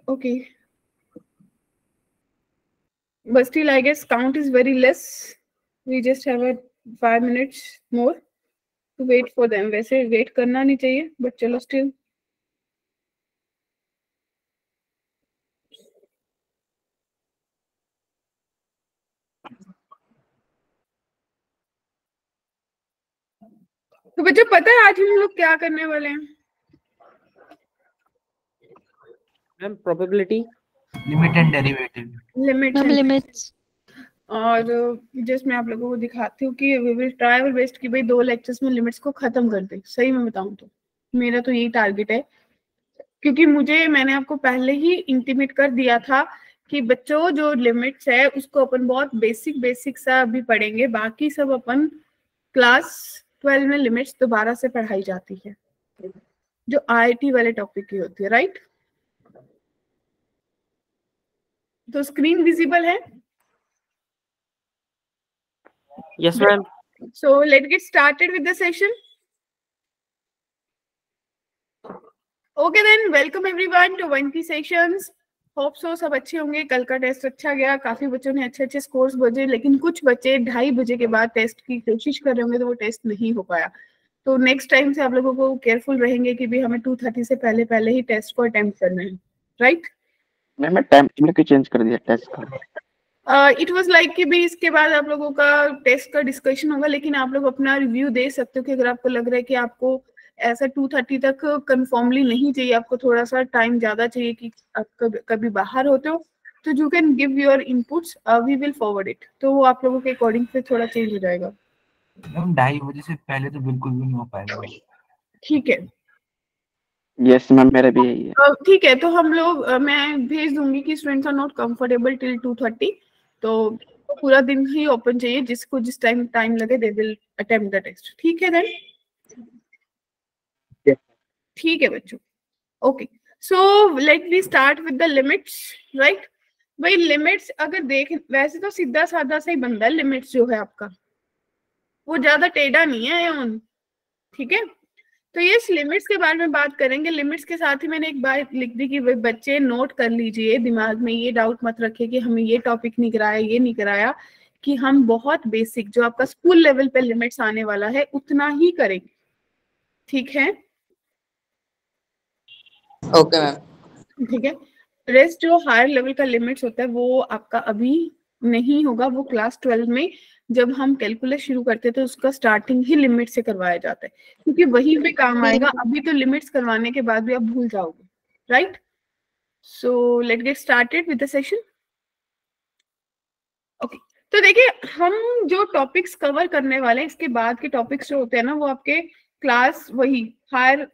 Okay. But still, I guess count is very less. We just have a 5 minutes more to wait for them. वैसे wait करना नहीं चाहिए, but चलो still. तो बच्चों पता है आज हम लोग क्या करने वाले हैं? Ma'am probability, limit and derivative, limits और जस्ट मैं आप लोगों को दिखाती हूँ कि we will try our best कि भाई 2 लेक्चर्स में लिमिट्स को खत्म कर दे। सही में बताऊं तो मेरा तो यही टारगेट है, क्योंकि मैंने आपको पहले ही इंटीमेट कर दिया था कि बच्चों जो लिमिट्स है उसको अपन बहुत बेसिक सा अभी पढ़ेंगे, बाकी सब अपन क्लास 12 में लिमिट्स दोबारा से पढ़ाई जाती है, जो आईआईटी वाले टॉपिक की होती है, राइट? तो स्क्रीन विजिबल है? Yes ma'am. So let's get started with the session. Okay then, welcome everyone to 1K sessions. Hope so सब अच्छे होंगे। कल का टेस्ट अच्छा गया, काफी बच्चों ने अच्छे स्कोर्स बजे, लेकिन कुछ बच्चे 2:30 बजे के बाद टेस्ट की कोशिश कर रहे होंगे तो वो टेस्ट नहीं हो पाया। तो नेक्स्ट टाइम से आप लोगों को केयरफुल रहेंगे कि भी हमें 2:30 से पहले ही टेस्ट को अटेम्प्ट करना है, राइट? मैं टाइम क्यों चेंज कर दिया टेस्ट का? इट वाज लाइक कि भी इसके बाद आप लोगों का टेस्ट का डिस्कशन होगा, लेकिन आप लोग अपना रिव्यू दे सकते हो कि अगर आपको लग रहा है कि आपको ऐसा 2:30 तक कंफर्मली नहीं चाहिए, आपको थोड़ा सा टाइम ज्यादा चाहिए कि आप कभी बाहर होते हो, तो you can give your inputs, we will forward it. तो वो आप लोगों के अकॉर्डिंग से थोड़ा चेंज हो जाएगा। हम 2:30 बजे से पहले तो बिल्कुल भी नहीं हो पाएगा। ठीक है, यस मैम, मेरा भी यही है। ठीक है, तो हम लोग मैं भेज दूंगी कि students are not comfortable till 2:30, तो पूरा दिन ही ओपन चाहिए, जिसको जिस टाइम लगे they will attempt the test. ठीक है देन? ठीक है बच्चों, okay. So let we start with the limits, right? भाई लिमिट्स अगर देख, वैसे तो सीधा साधा सा ही बनता है लिमिट्स जो है आपका, वो ज्यादा टेढ़ा नहीं है, ठीक है? तो ये लिमिट्स के बारे में बात करेंगे। लिमिट्स के साथ ही मैंने एक बात लिख दी कि बच्चे नोट कर लीजिए, दिमाग में ये डाउट मत रखिए कि हमें ये टॉपिक नहीं कराया, ये नहीं कराया, कि हम बहुत बेसिक जो आपका स्कूल लेवल पे लिमिट्स आने वाला है उतना ही करेंगे, ठीक है? Okay ma'am. ठीक है, रेस्ट जो हायर लेवल का लिमिट्स होता है वो आपका अभी नहीं होगा, वो क्लास 12 में जब हम कैलकुलस शुरू करते थे उसका स्टार्टिंग ही लिमिट से करवाया जाता है, क्योंकि वहीं पे काम आएगा। अभी तो लिमिट्स करवाने के बाद भी आप भूल जाओगे, right? So let get started with the session. Okay, तो देखिए हम जो टॉपिक्स कवर करने वाले हैं, इसके बाद के टॉपिक्स जो होते हैं ना वो आपके क्लास वही हायर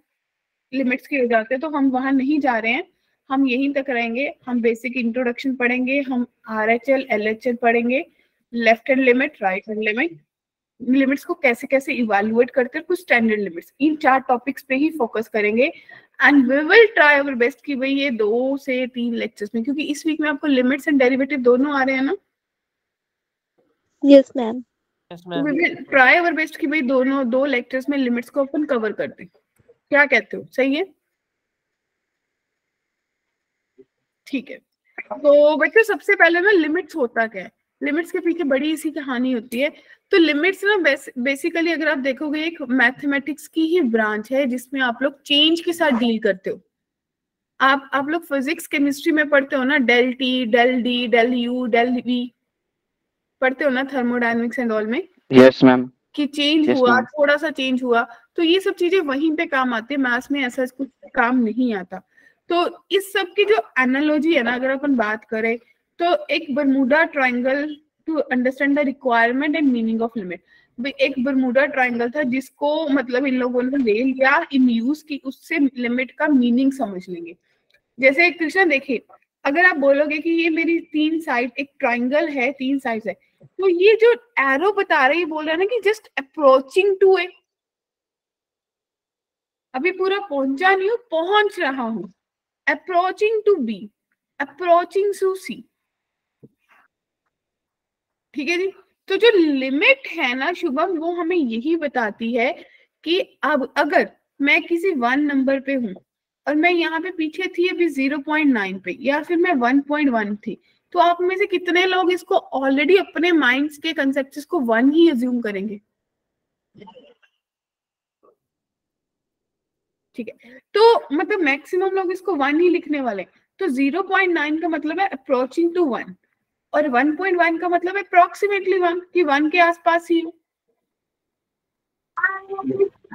लिमिट्स के हो जाते हैं, तो हम वहां नहीं जा रहे हैं, हम यहीं तक रहेंगे। हम बेसिक इंट्रोडक्शन पढ़ेंगे, हम RHL LHL पढ़ेंगे, left hand limit, right hand limit, limits को कैसे कैसे इवैल्यूएट करते हैं, कुछ स्टैंडर्ड लिमिट्स, इन 4 टॉपिक्स पे ही फोकस करेंगे। And we will try our best कि भाई ये 2 से 3 लेक्चर्स में, क्योंकि इस वीक में आपको लिमिट्स एंड डेरिवेटिव दोनों आ रहे हैं ना। Yes ma'am. We will try our best कि भाई दोनों 2 लेक्चर्स में लिमिट्स को अपन कवर कर दें। क्या कहते हो, सही है? ठीक है, तो बच्चों सबसे पहले ना लिमिट्स होता क्या है, लिमिट्स के पीछे बड़ी सी कहानी होती है। तो लिमिट्स ना बेसिकली अगर आप देखोगे एक मैथमेटिक्स की ही ब्रांच है जिसमें आप लोग चेंज के साथ डील करते हो। आप लोग फिजिक्स केमिस्ट्री में पढ़ते हो ना, del T, del D, del U, del V पढ़ते हो ना, थर्मोडायनेमिक्स एंड ऑल में। Yes ma'am. कि चेंज हुआ, थोड़ा सा चेंज हुआ, तो ये सब चीजें वहीं पे काम आती है, मैथ्स में ऐसा कुछ काम नहीं आता। तो इस सब की जो एनालॉजी है ना, अगर अपन बात करें तो एक Bermuda triangle to understand the requirement and meaning of limit, एक बरमूडा ट्रायंगल था जिसको मतलब इन लोगों ने ले लिया इन यूज की, उससे लिमिट का मीनिंग समझ लेंगे। जैसे कृष्णा देखिए, अगर आप बोलोगे कि ये मेरी 3 साइड एक ट्रायंगल है, 3 साइड है, तो ये जो एरो बता रही बोल रहा है ना कि जस्ट अप्रोचिंग टू ए, अभी पूरा पहुंचा नहीं हूं, पहुंच रहा हूं, approaching to B, approaching to C, ठीक है जी? तो जो लिमिट है ना शुभम, वो हमें यही बताती है कि अब अगर मैं किसी 1 नंबर पे हूं, और मैं यहाँ पे पीछे थी अभी 0.9 पे, या फिर मैं 1.1 थी, तो आप में से कितने लोग इसको ऑलरेडी अपने माइंड्स के कंसेप्ट्स को 1 ही अज्यूम करेंगे? ठीक है, तो मतलब मैक्सिमम लोग इसको 1 ही लिखने वाले। तो 0.9 का मतलब है अप्रोचिंग टू 1, और 1.1 का मतलब है अप्रोक्सीमेटली 1, कि 1 के आसपास ही हो।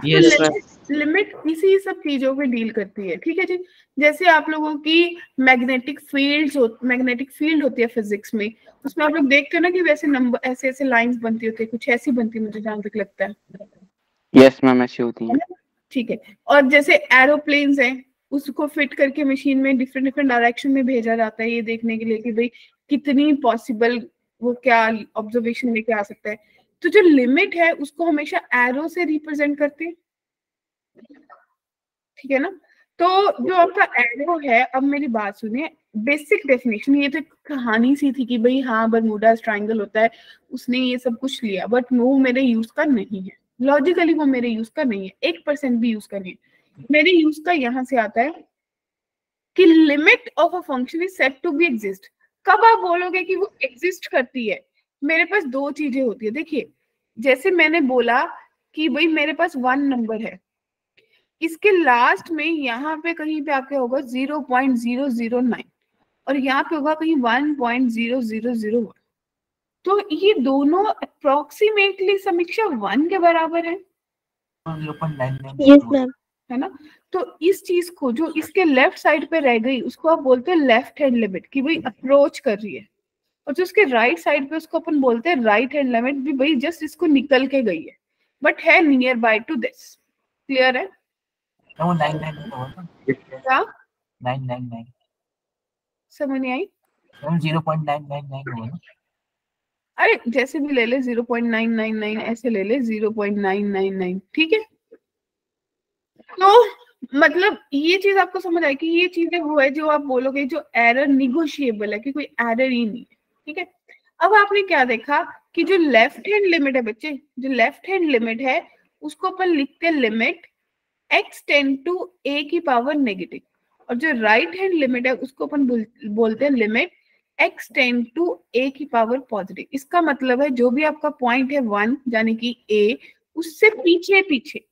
Yes, ma'am. लिमिट इसी सब चीजों पे डील करती है, ठीक है जी। जैसे आप लोगों की मैग्नेटिक फील्ड होती है फिजिक्स में, उसमें आप लोग देखते हो ना कि वैसे नंबर ऐसे ऐसे लाइंस बनती होती है, कुछ ऐसी बनती है मुझे जहां तक लगता है। यस मैम, ऐसी होती है। ठीक है, और जैसे एरोप्लेन्स हैं, उसको फिट करके मशीन में डिफरेंट डिफरेंट डायरेक्शन में भेजा जाता है, ये देखने के लिए कि भाई कितनी पॉसिबल वो क्या ऑब्जर्वेशन लेके आ सकता है। तो जो लिमिट है उसको हमेशा एरो से रिप्रेजेंट करते हैं, ठीक है ना। तो जो आपका एरो है, अब मेरी बात सुनिए, बेसिक डेफिनेशन, ये तो एक कहानी सी थी कि भाई हाँ बरमूडा ट्रायंगल होता है, उसने ये सब कुछ लिया, बट वो मेरे यूज का नहीं है, लॉजिकली वो मेरे यूज का नहीं है, 1% भी यूज का नहीं है। मेरे यूज का यहाँ से आता है कि limit of a function is said to be exist. कब आप बोलोगे कि वो एग्जिस्ट करती है? मेरे पास दो चीजें होती है, देखिए जैसे मैंने बोला कि भाई मेरे पास 1 नंबर है, इसके लास्ट में यहाँ पे कहीं पे आपके होगा 0.009, और यहाँ पे होगा कहीं 1.0001। तो ये दोनों अप्रोक्सीमेटली समीक्षा 1 के बराबर है, 0.99 यस मैम। है ना। तो इस चीज को जो इसके लेफ्ट साइड पे रह गई उसको आप बोलते हैं लेफ्ट हैंड लिमिट, कि भाई अप्रोच कर रही है, और जो उसके राइट साइड पे उसको अपन बोलते हैं राइट हैंड लिमिट, भी भाई जस्ट इसको निकल के गई है, बट है near by two this. Clear है? वो 999 होगा ना, क्या 999 समझ नहीं आई? मैम 0.999 होगा ना। अरे जैसे भी ले ले, 0.999 ऐसे ले ले, 0.999, ठीक है। तो मतलब ये चीज आपको समझ आए कि ये चीजें वो है जो आप बोलोगे जो एरर निगोशिएबल है, कि कोई एरर ही नहीं है, ठीक है। अब आपने क्या देखा कि जो लेफ्ट हैंड लिमिट है बच्चे, जो लेफ्ट हैंड लिमिट है उसको अपन लिखते हैं limit x tend to a की पावर नेगेटिव, और जो राइट हैंड लिमिट है उसको अपन बोलते हैं limit x tend to a की पावर पॉजिटिव। इसका मतलब है जो भी आपका पॉइंट है 1 यानी कि a, उससे पीछे पीछे,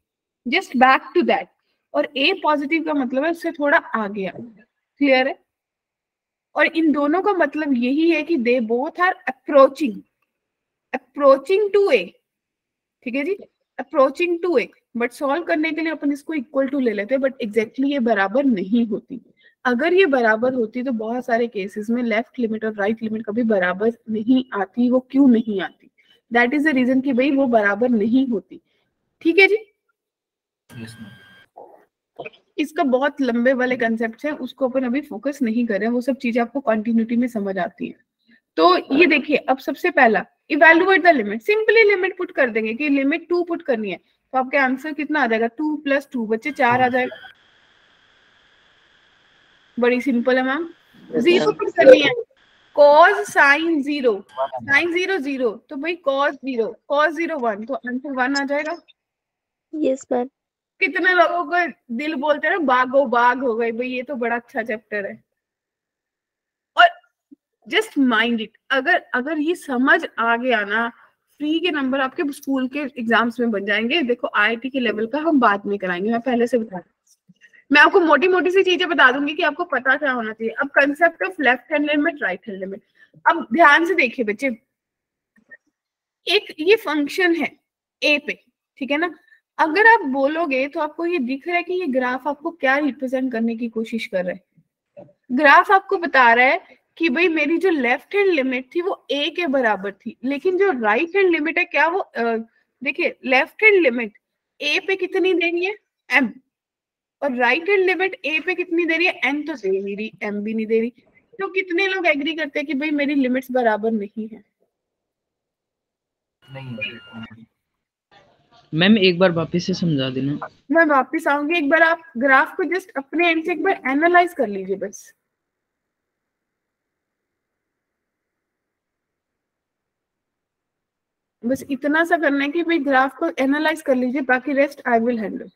जस्ट बैक टू दैट, और a पॉजिटिव का मतलब है उससे थोड़ा आगे आ। क्लियर है? और इन दोनों का मतलब यही है कि they both are approaching to a, ठीक है जी, approaching to A. But solve करने के लिए अपन इसको इक्वल टू ले लेते हैं, बट एग्जैक्टली ये बराबर नहीं होती। अगर ये बराबर होती तो बहुत सारे केसेस में लेफ्ट लिमिट और राइट लिमिट कभी बराबर नहीं आती। वो क्यों नहीं आती? दैट इज द रीजन कि भाई वो बराबर नहीं होती, ठीक है जी। Yes ma'am. इसका बहुत लंबे वाले कंसेप्ट है, उसको अपन अभी फोकस नहीं कर रहे हैं, वो सब चीजें आपको कंटिन्यूटी में समझ आती है। तो ये देखिए, अब सबसे पहला evaluate the limit, simply limit put कर देंगे कि लिमिट 2 पुट करनी है, तो आपके आंसर कितना आ जाएगा? 2 + 2 बच्चे 4 आ जाएगा। बड़ी सिंपल है मैम। 0 पुट करनी है, cos sin 0, sin 0 0, तो भाई cos 0 1, तो आंसर 1 आ जाएगा। Yes ma'am. कितने लोगों को दिल बोलते हैं ना बागो बाग हो गए, भाई ये तो बड़ा अच्छा चैप्टर है। और जस्ट माइंड इट, अगर ये समझ आ गया ना, फ्री के नंबर आपके स्कूल के एग्जाम्स में बन जाएंगे। देखो आईआईटी के लेवल का हम बाद में कराएंगे, मैं पहले से बता रही हूँ। मैं आपको मोटी मोटी सी चीजें बता दूंगी कि आपको पता क्या होना चाहिए। अब concept of left hand limit, right hand limit, अब ध्यान से देखिए बच्चे, एक ये फंक्शन है ए पे, ठीक है ना। अगर आप बोलोगे तो आपको ये दिख रहा है कि ये ग्राफ आपको क्या रिप्रेजेंट करने की कोशिश कर रहा है। ग्राफ आपको बता रहा है कि भाई मेरी जो लेफ्ट हैंड लिमिट थी वो a के बराबर थी, लेकिन जो राइट हैंड लिमिट है क्या वो देखिए लेफ्ट हैंड लिमिट a पे कितनी दे रही है? m, और राइट हैंड लिमिट a पे कितनी दे रही है? n तो दे नहीं रही, m भी नहीं दे रही। तो कितने लोग एग्री करते हैं कि भाई मेरी लिमिट्स बराबर नहीं है? नहीं है मैम एक बार वापस से समझा देना। मैं वापस आऊंगी, एक बार आप ग्राफ को जस्ट अपने एंड से एक बार एनालाइज कर लीजिए बस। बस इतना सा करना है कि भाई ग्राफ को एनालाइज कर लीजिए, बाकी रेस्ट आई विल हैंडल।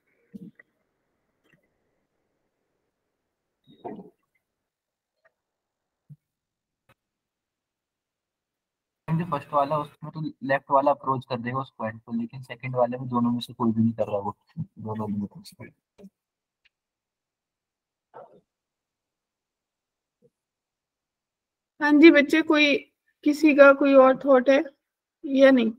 जो फर्स्ट वाला उसमें तो लेफ्ट वाला अप्रोच कर देगा उस पॉइंट को, लेकिन सेकंड वाले में दोनों में से कोई भी नहीं कर रहा वो, दोनों में। हाँ जी बच्चे, कोई किसी का कोई और थॉट है या नहीं?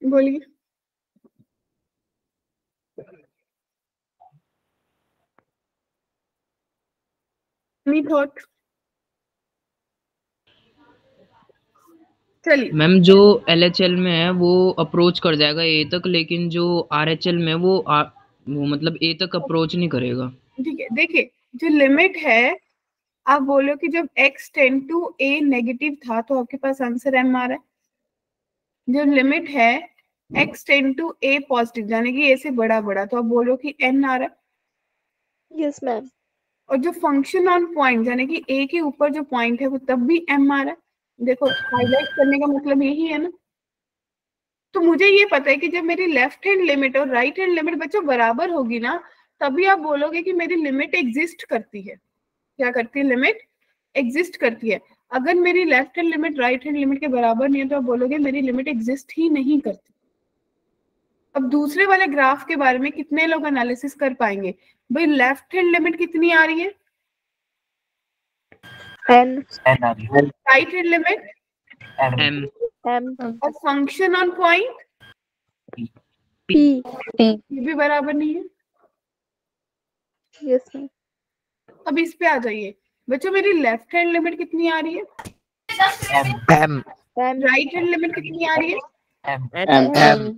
बोलिए। Any thought? चलिए मैम जो LHL में है वो अप्रोच कर जाएगा A तक, लेकिन जो RHL में वो मतलब A तक अप्रोच नहीं करेगा। ठीक है, देखिए जो लिमिट है, आप बोलो कि जब x tend to a negative था तो आपके पास आंसर m आ रहा है। जो लिमिट है x tend to a positive, यानी कि a से बड़ा बड़ा, तो आप बोलो कि n आ रहा है। Yes ma'am. और जो फंक्शन ऑन पॉइंट, यानी कि a के ऊपर जो पॉइंट है वो तब भी m आ रहा है। देखो हाईलाइट करने का मतलब यही है ना। तो मुझे ये पता है कि जब मेरी लेफ्ट हैंड लिमिट और राइट हैंड लिमिट बच्चों बराबर होगी ना, तभी आप बोलोगे कि मेरी लिमिट एग्जिस्ट करती है। क्या करती है? लिमिट एग्जिस्ट करती है। अगर मेरी left hand limit right hand limit के बराबर नहीं है तो आप बोलोगे मेरी लिमिट एग्जिस्ट ही नहीं करती। अब दूसरे वाले ग्राफ के बारे में कितने लोग एनालिसिस कर पाएंगे? भाई लेफ्ट हैंड लिमिट कितनी आ रही है? एन एन आ रही है, right hand limit M M और फंक्शन ऑन पॉइंट पी ये भी बराबर नहीं है। Yes ma'am. अब इस पे आ जाइए बच्चों, मेरी लेफ्ट हैंड लिमिट कितनी आ रही है? M M right hand limit कितनी आ रही है? एम एम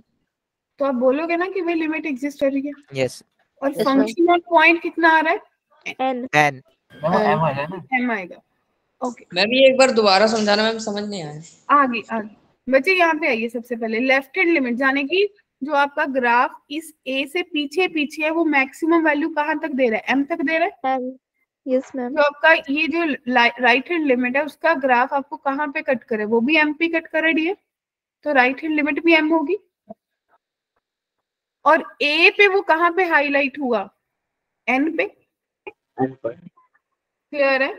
तो आप बोलोगे ना कि वही लिमिट एग्जिस्ट कर रही है। यस और Yes, फंक्शन ऑन पॉइंट कितना आ रहा है? एन एन एम आ जाए ना। m आएगा। ओके, मैम ये एक बार दोबारा समझाना, मैम समझ नहीं आया। आगे आगे बच्चे यहाँ पे आइए। सबसे पहले लेफ्ट हैंड लिमिट, यानी कि जो आपका ग्राफ इस a से पीछे पीछे है वो मैक्सिमम वैल्यू कहाँ तक दे रहा है? m तक दे रहा है। M yes ma'am. जो आपका ये जो राइट हैंड लिमिट है उसका ग्राफ आपको कहाँ पे कट करे? वो भी m पे कट करे डियर। तो राइट हैंड लिमिट भी m होगी। और a पे वो कहाँ पे हाईलाइट हुआ? n पे। क्लियर है?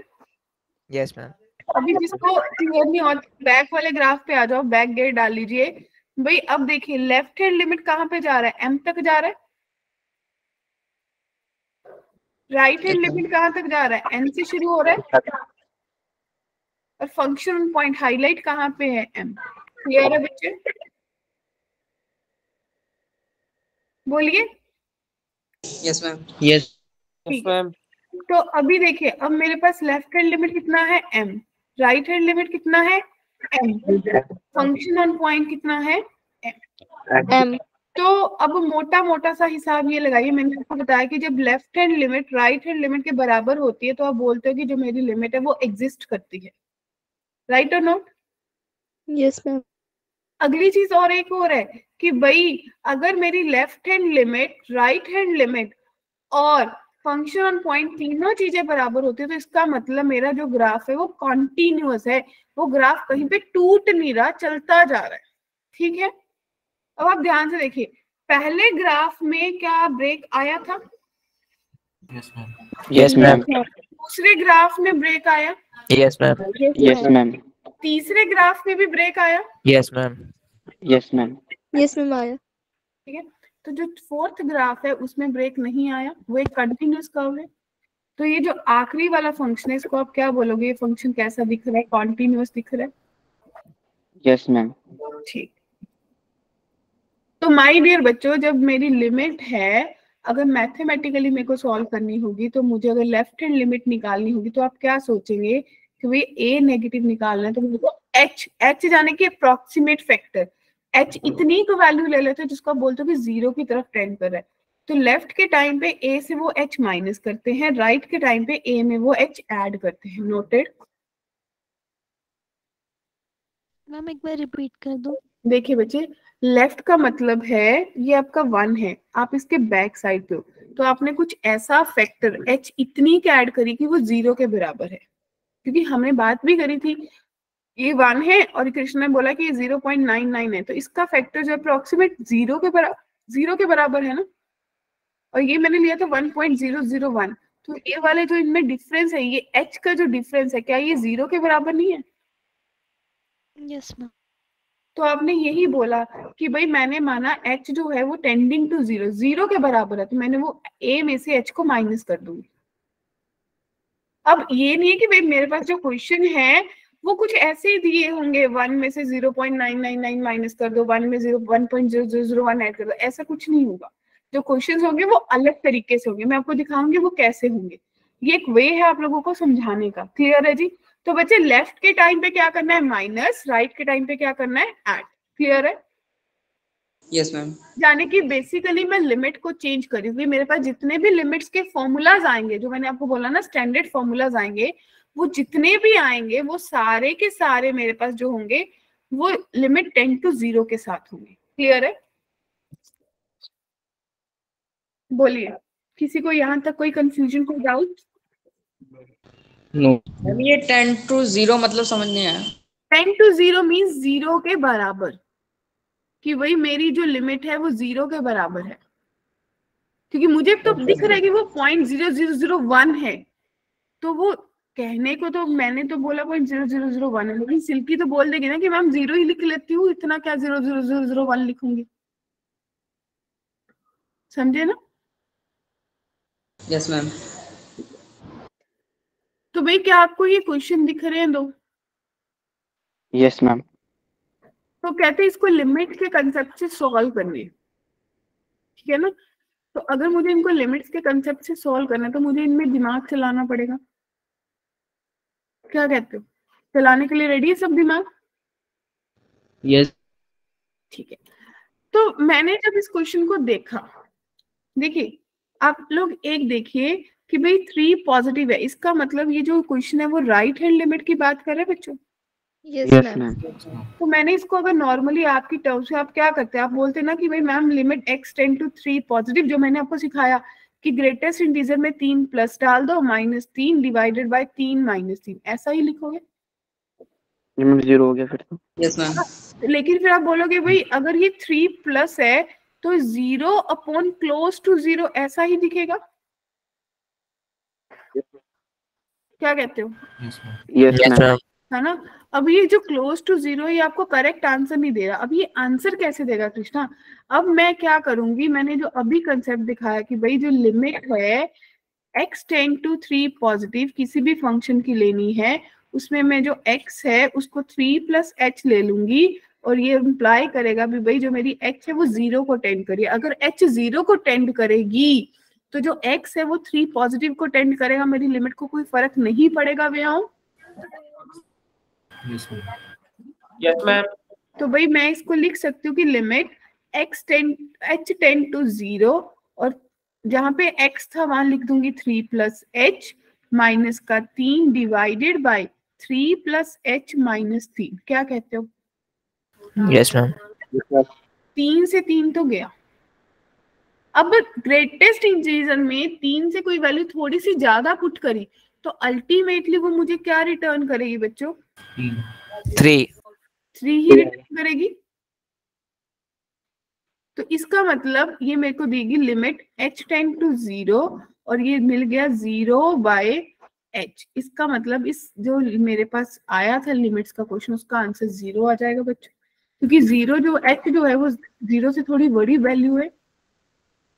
Yes ma'am. अभी जिसको क्लियर नहीं और बैक वाले ग्राफ पे आ जाओ, बैक गेट डाल लीजिए। भाई अब देखिए लेफ्ट हैंड लिमिट कहाँ पे जा रहा है? m तक जा रहा है। राइट हैंड लिमिट कहाँ तक जा रहा है? n से शुरू हो रहा है। और फंक्शन पॉइंट हाईलाइट कहाँ पे है? m। क्लियर है बच्चे? बोलिए। Yes ma'am. यस ठीक है, तो अभी देखिए अब मेरे पास लेफ्ट हैंड लिमिट कितना है? m। राइट हैंड लिमिट कितना है? m। फंक्शन ऑन पॉइंट कितना है? एम तो अब मोटा मोटा सा हिसाब ये लगाइए, मैंने आपको बताया कि जब left hand limit right hand limit के बराबर होती है तो आप बोलते हो कि जो मेरी लिमिट है वो एग्जिस्ट करती है। राइट और नोट? Yes ma'am. अगली चीज और एक और है कि भाई अगर मेरी left hand limit right hand limit और फंक्शन ऑन पॉइंट तीनों चीजें बराबर होती है तो इसका मतलब मेरा जो ग्राफ है वो कॉन्टिन्यूअस है। वो ग्राफ कहीं पे टूट नहीं रहा, चलता जा रहा है। ठीक है, अब आप ध्यान से देखिए, पहले ग्राफ में क्या ब्रेक आया था? Yes ma'am. Yes ma'am. दूसरे ग्राफ में ब्रेक आया। Yes ma'am. Yes ma'am. तीसरे ग्राफ में भी ब्रेक आया। Yes ma'am. Yes ma'am. Yes ma'am आया। ठीक है, तो जो फोर्थ ग्राफ है उसमें ब्रेक नहीं आया, वो एक कंटिन्यूअस कर्व है। तो ये जो आखिरी वाला फंक्शन है इसको आप क्या बोलोगे? ये फंक्शन कैसा दिख रहा है? कॉन्टिन्यूअस दिख रहा है। Yes ma'am. ठीक, तो माय डियर बच्चों, जब मेरी लिमिट है, अगर मैथमेटिकली मेरे को सॉल्व करनी होगी तो मुझे अगर लेफ्ट हैंड लिमिट निकालनी होगी तो आप क्या सोचेंगे कि भाई a नेगेटिव निकालना है तो मुझे h जाने की अप्रोक्सीमेट फैक्टर h इतनी को वैल्यू ले लेते हैं जिसको आप बोलते हो कि जीरो की तरफ टेंड कर रहा है। तो लेफ्ट के टाइम पे a से वो h माइनस करते हैं, राइट के टाइम पे a में वो h ऐड करते हैं। नोटेड? मैम एक बार रिपीट कर दो। देखिए बच्चे, लेफ्ट का मतलब है ये आपका 1 है, आप इसके बैक साइड पे हो, तो आपने कुछ ऐसा फैक्टर h इतनी क्या ऐड करी कि वो 0 के बराबर है, क्योंकि हमने बात भी करी थी ये 1 है और कृष्ण ने बोला कि ये 0.99 है, तो इसका फैक्टर जो अप्रोक्सीमेट 0 के बराबर है ना, और ये मैंने लिया था 1.001, तो ये वाले जो इनमें डिफरेंस है, ये h का जो डिफरेंस है, क्या ये 0 के बराबर नहीं है? Yes ma'am. तो आपने यही बोला कि भाई मैंने माना h जो है वो टेंडिंग टू 0 के बराबर है, तो मैंने वो a में से h को माइनस कर दूंगी। अब ये नहीं है कि भाई मेरे पास जो क्वेश्चन है वो कुछ ऐसे ही दिए होंगे, 1 में से 0.999 माइनस कर दो, 1 में 1.0001 ऐड कर दो, ऐसा कुछ नहीं होगा। जो क्वेश्चंस होंगे वो अलग तरीके से होंगे, मैं आपको दिखाऊंगी वो कैसे होंगे। ये एक वे है आप लोगों को समझाने का। क्लियर है जी? तो बच्चे लेफ्ट के टाइम पे क्या करना है माइनस, राइट के टाइम पे क्या करना है ऐड। क्लियर है? Yes ma'am. यानी कि बेसिकली मैं लिमिट को चेंज करूंगी, मेरे पास जितने भी लिमिट्स के फॉर्मूलाज आएंगे, जो मैंने आपको बोला ना स्टैंडर्ड फॉर्मूलाज आएंगे, वो जितने भी आएंगे वो सारे के सारे मेरे पास जो होंगे वो लिमिट 10 to 0 के साथ होंगे। क्लियर है? बोलिए, किसी को यहाँ तक कोई कंफ्यूजन, कोई डाउट? नो मैम ये 10 to 0 मतलब समझ नहीं आया। 10 to 0 मीन्स 0 के बराबर, कि वही मेरी जो लिमिट है वो 0 के बराबर है, क्योंकि मुझे तो दिख रहा है कि वो 0.0001 है, तो वो कहने को तो मैंने तो बोला 0.0001 है, लेकिन सिल्की तो बोल देगी ना कि मैम 0 ही लिख लेती हूँ, इतना क्या 0.0001 लिखूंगी। समझे ना? Yes ma'am. तो भाई क्या आपको ये क्वेश्चन दिख रहे हैं दो? Yes ma'am. तो कहते हैं इसको लिमिट के कंसेप्ट से सॉल्व करने, ठीक है ना? तो अगर मुझे इनको लिमिट्स के कंसेप्ट से सॉल्व करना है तो मुझे इनमें दिमाग चलाना पड़ेगा। क्या कहते हो? चलाने के लिए रेडी है सब दिमाग? यस ठीक है। तो मैंने जब इस क्वेश्चन को देखा, देखिए आप लोग एक देखिए कि भाई 3 पॉजिटिव है, इसका मतलब ये जो क्वेश्चन है वो राइट हैंड लिमिट की बात कर रहे हैं बच्चों। Yes yes ma'am. मैम। तो मैंने इसको अगर नॉर्मली आपकी टर्म से आप क्या करते हैं, आप बोलते ना कि भाई ma'am limit x tend to 3 positive, जो मैंने आपको सिखाया कि ग्रेटेस्ट इंटीजर में 3 प्लस डाल दो, -3 डिवाइडेड बाय 3 -3, ऐसा ही लिखोगे। लिमिट 0 हो गया फिर तो। Yes ma'am. लेकिन फिर आप बोलोगे भाई अगर ये 3 प्लस है तो 0 अपॉन क्लोज टू 0 ऐसा ही दिखेगा। क्या कहते हो? Yes ma'am. Yes yes ma'am. Ma'am. है ना? अब ये जो क्लोज टू 0 ये आपको करेक्ट आंसर नहीं दे रहा, अब ये आंसर कैसे देगा कृष्णा? अब मैं क्या करूंगी, मैंने जो अभी कंसेप्ट दिखाया कि भाई जो लिमिट है x टेंड टू 3 पॉजिटिव किसी भी फंक्शन की लेनी है, उसमें मैं जो x है उसको 3 प्लस h ले लूंगी, और ये इम्प्लाई करेगा भी भाई जो मेरी h है वो 0 को टेंड करिए। अगर h 0 को टेंड करेगी तो जो x है वो 3 पॉजिटिव को टेंड करेगा, मेरी लिमिट को कोई फर्क नहीं पड़ेगा भैया। Yes ma'am. Yes ma'am. तो भाई मैं इसको लिख सकती हूँ कि लिमिट h टेंड टू 0, और जहां पे x था वहां लिख दूंगी 3 प्लस h माइनस का 3 divided by 3 plus h minus 3। क्या कहते हो? Yes ma'am. 3 से 3 तो गया। अब ग्रेटेस्ट इंटीजर में 3 से कोई वैल्यू थोड़ी सी ज्यादा पुट करी तो अल्टीमेटली वो मुझे क्या रिटर्न करेगी बच्चों? 3। 3 ही रिटर्न करेगी। तो इसका मतलब ये मेरे को देगी लिमिट h टेंड टू 0, और ये मिल गया 0 बाय h। इसका मतलब इस जो मेरे पास आया था लिमिट्स का क्वेश्चन उसका आंसर 0 आ जाएगा बच्चों, क्योंकि 0 जो h जो है वो 0 से थोड़ी बड़ी वैल्यू है,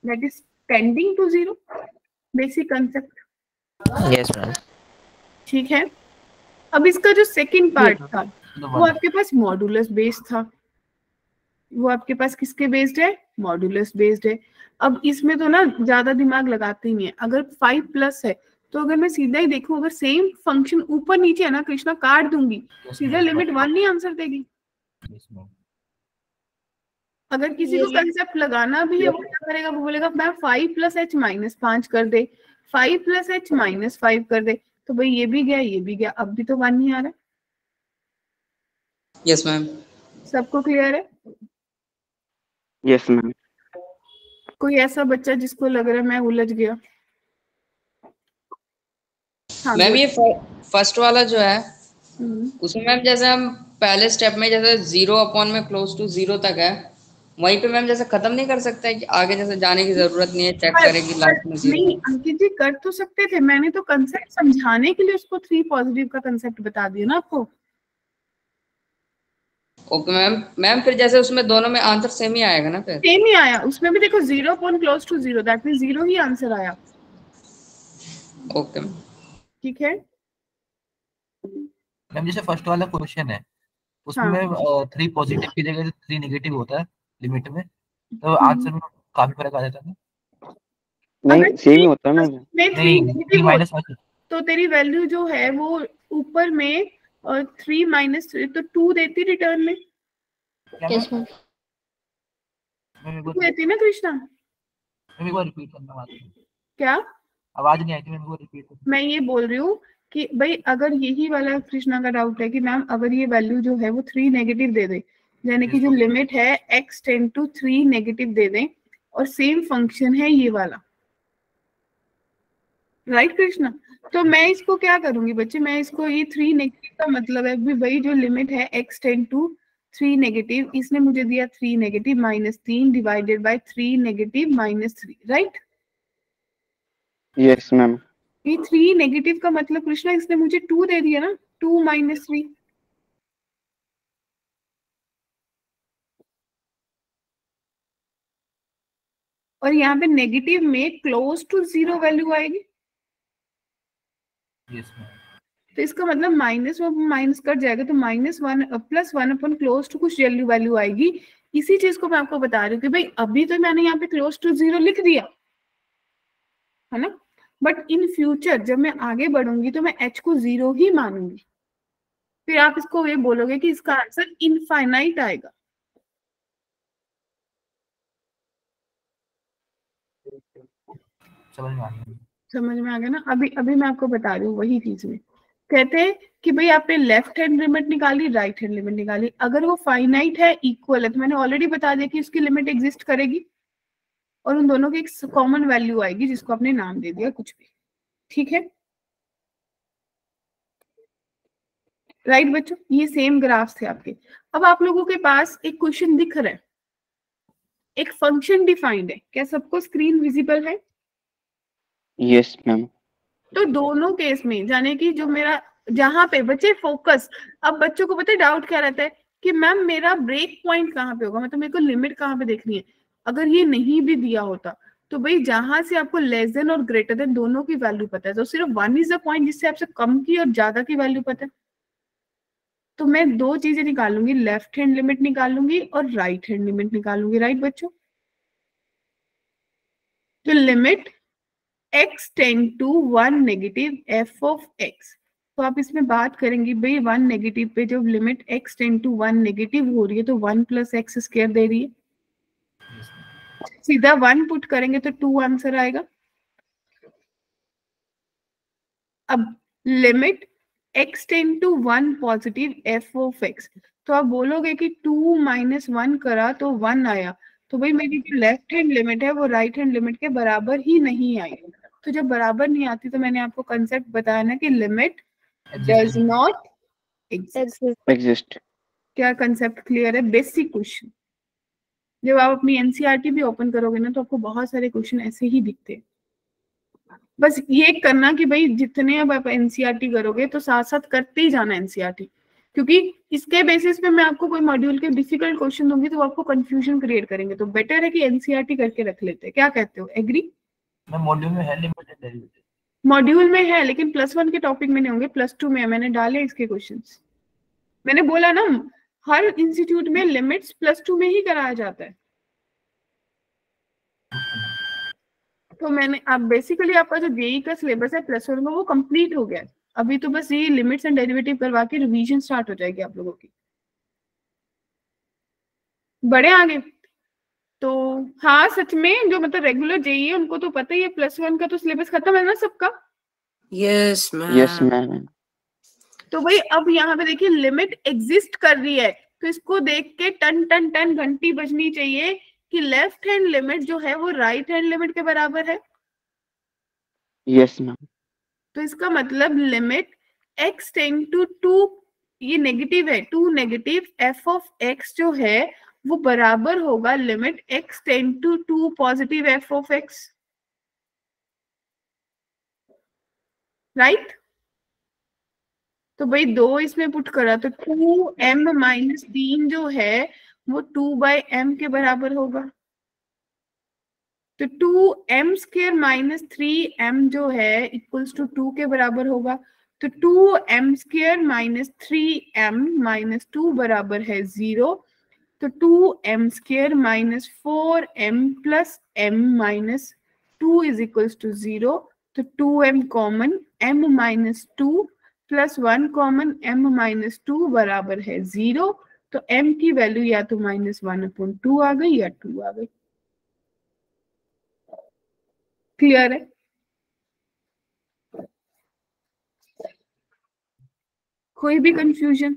that is tending to 0। Basic concept. Yes ma'am. ठीक है। अब इसका जो सेकंड पार्ट था वो आपके पास मॉडुलस बेस्ड था, वो आपके पास किसके बेस्ड है? मॉडुलस बेस्ड है। अब इसमें तो ना ज्यादा दिमाग लगाते ही नहीं है। अगर 5 प्लस है तो अगर मैं सीधा ही देखूं, अगर सेम फंक्शन ऊपर नीचे है ना कृष्णा, काट दूंगी, सीधा लिमिट 1 नहीं आंसर देगी। Yes ma'am. अगर किसी को कंसेप्ट लगाना भी है वो क्या करेगा, वो बोलेगा मैं 5 प्लस h माइनस 5 कर दे, 5 प्लस h माइनस 5 कर दे, तो भाई ये भी गया ये भी गया, अब भी तो 1 नहीं आ रहा। Yes ma'am. सबको क्लियर है? Yes ma'am. कोई ऐसा बच्चा जिसको लग रहा है मैं उलझ गया? हाँ मैम बोल। ये फर्स्ट वाला जो है हम्म, उसमें मैम जैसे हम पहले स्टेप में जैसे 0 में क्लोज टू 0 तक है, वहीं पे मैम जैसे खत्म नहीं कर सकते कि आगे जैसे जाने की जरूरत नहीं है, चेक करें कि लास्ट में 0 नहीं है। अंकित जी कर तो सकते थे, मैंने तो कंसेप्ट समझाने के लिए उसको 3 पॉजिटिव का कंसेप्ट बता दिया ना आपको। Okay ma'am. मैम फिर जैसे उसमें दोनों में आंसर सेम ही आएगा ना फिर? सेम ही आया, उसमें भी देखो 0 upon close to 0, that mean 0 ही आंसर आया। Okay ma'am. ठीक है। मैम जैसे फर्स्ट वाला क्वेश्चन है उसमें हाँ 3 पॉजिटिव की जगह 3 नेगेटिव होता है लिमिट में, तो आंसर में काफी फर्क आ जाता है। नहीं अगर सेम ही होता है मैम। में 3 नहीं नेगेटिव 3 हो माइनस तो तेरी वैल्यू जो है वो ऊपर में 3 माइनस 3 तो 2 देती रिटर्न में, यस मैम। 2 देती ना कृष्णा? एक बार रिपीट करना बात है। क्या आवाज नहीं आई थी, मैं वो रिपीट करना। मैं ये बोल रही हूँ कि भाई अगर यही वाला कृष्णा का डाउट है कि मैम अगर ये वैल्यू जो है वो 3 नेगेटिव दे दे, यानी कि जो लिमिट है x टेंड टू 3 नेगेटिव दे दें, और सेम फंक्शन है ये वाला, राइट कृष्णा? तो मैं इसको क्या करूंगी बच्चे, मैं इसको ये 3 नेगेटिव का मतलब है भी भाई जो लिमिट है x टेंड टू 3 नेगेटिव, इसने मुझे दिया 3 negative minus 3 divided by 3 negative minus 3, right? Yes ma'am. ये 3 नेगेटिव का मतलब कृष्णा इसने मुझे 2 दे दिया ना, 2 माइनस 3। और यहाँ पे नेगेटिव में क्लोज टू 0 वैल्यू आएगी, यस मैम। तो इसका मतलब माइनस माइनस कट जाएगा, तो -1 प्लस 1 अपन क्लोज टू कुछ वैल्यू आएगी। इसी चीज को मैं आपको बता रही हूँ कि भाई अभी तो मैंने यहाँ पे क्लोज टू 0 लिख दिया है ना, बट इन फ्यूचर जब मैं आगे बढ़ूंगी तो मैं h को 0 ही मानूंगी, फिर आप इसको ये बोलोगे कि इसका आंसर इनफाइनाइट आएगा। समझ में आ गया ना? अभी अभी मैं आपको बता रही हूँ वही चीज में कहते हैं कि भाई आपने लेफ्ट हैंड लिमिट निकाली, राइट हैंड लिमिट निकाली, अगर वो फाइनाइट है इक्वल है तो मैंने ऑलरेडी बता दिया कि उसकी लिमिट एग्जिस्ट करेगी और उन दोनों की एक कॉमन वैल्यू आएगी जिसको आपने नाम दे दिया कुछ भी, ठीक है? राइट बच्चों, ये सेम ग्राफ्स थे आपके। अब आप लोगों के पास एक क्वेश्चन दिख रहा है, एक फंक्शन डिफाइंड है, क्या सबको स्क्रीन विजिबल है? Yes ma'am. तो दोनों केस में जाने की जो मेरा जहां पे बच्चे फोकस, अब बच्चों को पता है डाउट क्या रहता है कि मैम मेरा ब्रेक पॉइंट कहाँ पे होगा, मतलब मेरे को लिमिट कहाँ पे देखनी है। अगर ये नहीं भी दिया होता तो भाई जहां से आपको लेस देन और ग्रेटर देन दोनों की वैल्यू पता है, तो सिर्फ 1 इज द पॉइंट जिससे आपसे कम की और ज्यादा की वैल्यू पता है। तो मैं 2 चीजें निकालूंगी, लेफ्ट हैंड लिमिट निकालूंगी और राइट हैंड लिमिट निकालूंगी, राइट बच्चों? तो limit x tend to 1 negative f of x, तो आप इसमें बात करेंगे भाई 1 नेगेटिव पे जब limit x tend to 1 negative हो रही है तो 1 प्लस एक्स स्क्वायर दे रही है, सीधा 1 पुट करेंगे तो 2 आंसर आएगा। अब limit x tend to 1 positive f of x, तो आप बोलोगे कि 2 माइनस 1 करा तो 1 आया, तो भाई मेरी जो लेफ्ट हैंड लिमिट है वो राइट हैंड लिमिट के बराबर ही नहीं आई। तो जब बराबर नहीं आती तो मैंने आपको कंसेप्ट बताया ना कि लिमिट डज नॉट एग्जिस्ट। क्या कंसेप्ट क्लियर है? बेसिक क्वेश्चन जब आप अपनी एनसीईआरटी भी ओपन करोगे ना तो आपको बहुत सारे क्वेश्चन ऐसे ही दिखते हैं। बस ये करना कि भाई जितने अब आप एनसीईआरटी करोगे तो साथ साथ करते ही जाना एनसीईआरटी, क्योंकि इसके बेसिस पे मैं आपको कोई मॉड्यूल के डिफिकल्ट क्वेश्चन दूंगी तो आपको कंफ्यूजन क्रिएट करेंगे, तो बेटर है कि एनसीईआरटी करके रख लेते हैं। क्या कहते हो, एग्री? मॉड्यूल में है लिमिट एंड डेरिवेटिव। मॉड्यूल में है लेकिन +1 के टॉपिक में नहीं होंगे, +2 में मैंने डाले इसके क्वेश्चंस। मैंने बोला ना हर इंस्टीट्यूट में लिमिट्स +2 में ही कराया जाता है। तो मैंने अब बेसिकली आपका जो जेईई का सिलेबस है +1 का वो कंप्लीट हो गया है, अभी तो बस ये लिमिट्स एंड डेरिवेटिव करवा के रिवीजन स्टार्ट हो जाएगी आप लोगों की। बड़े आगे तो हाँ सच में जो मतलब रेगुलर जेईई है उनको तो पता ही है +1 का तो सिलेबस खत्म है ना सबका। Yes yes ma'am. मैम। तो भाई अब यहाँ पे देखिए लिमिट एग्जिस्ट कर रही है, तो इसको देख के टन टन टन घंटी बजनी चाहिए कि लेफ्ट हैंड लिमिट जो है वो राइट हैंड लिमिट के बराबर है? Yes ma'am. तो इसका मतलब लिमिट x टेंड टू 2, ये नेगेटिव है, 2 नेगेटिव f ऑफ x जो है वो बराबर होगा limit x tend to 2 positive f of x, right? तो भाई 2 इसमें पुट करा तो 2m माइनस 3 जो है वो 2/m के बराबर होगा। तो 2m स्क्वायर माइनस 3m जो है इक्वल्स टू 2 के बराबर होगा। तो 2m square minus 3m minus 2 बराबर है 0। तो 2m square minus 4m plus m minus 2 is equals to 0। तो 2m common, m minus 2 plus 1 common, m minus 2 बराबर है 0। तो m की वैल्यू या तो -1/2 आ गई या 2 आ गई। क्लियर है? कोई भी कंफ्यूजन?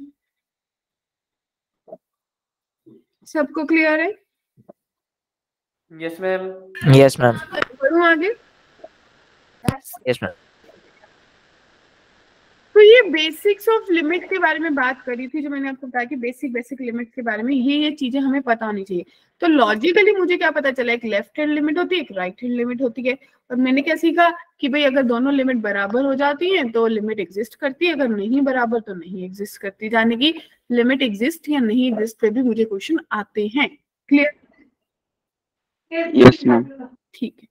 सबको क्लियर है? Yes ma'am. Yes ma'am. बढ़ूं आगे? Yes ma'am. तो ये बेसिक्स ऑफ लिमिट के बारे में बात करी थी, जो मैंने आपको बताया कि बेसिक लिमिट के बारे में ये चीजें हमें पता होनी चाहिए। तो लॉजिकली मुझे क्या पता चला, एक लेफ्ट हैंड लिमिट होती है, एक राइट हैंड लिमिट होती है। और मैंने क्या सीखा कि भाई अगर दोनों लिमिट बराबर हो जाती हैं तो लिमिट एग्जिस्ट करती है, अगर नहीं बराबर तो नहीं एग्जिस्ट करती। यानी कि लिमिट एग्जिस्ट या नहीं एग्जिस्ट पे भी मुझे क्वेश्चन आते हैं। क्लियर? Yes ma'am. ठीक है।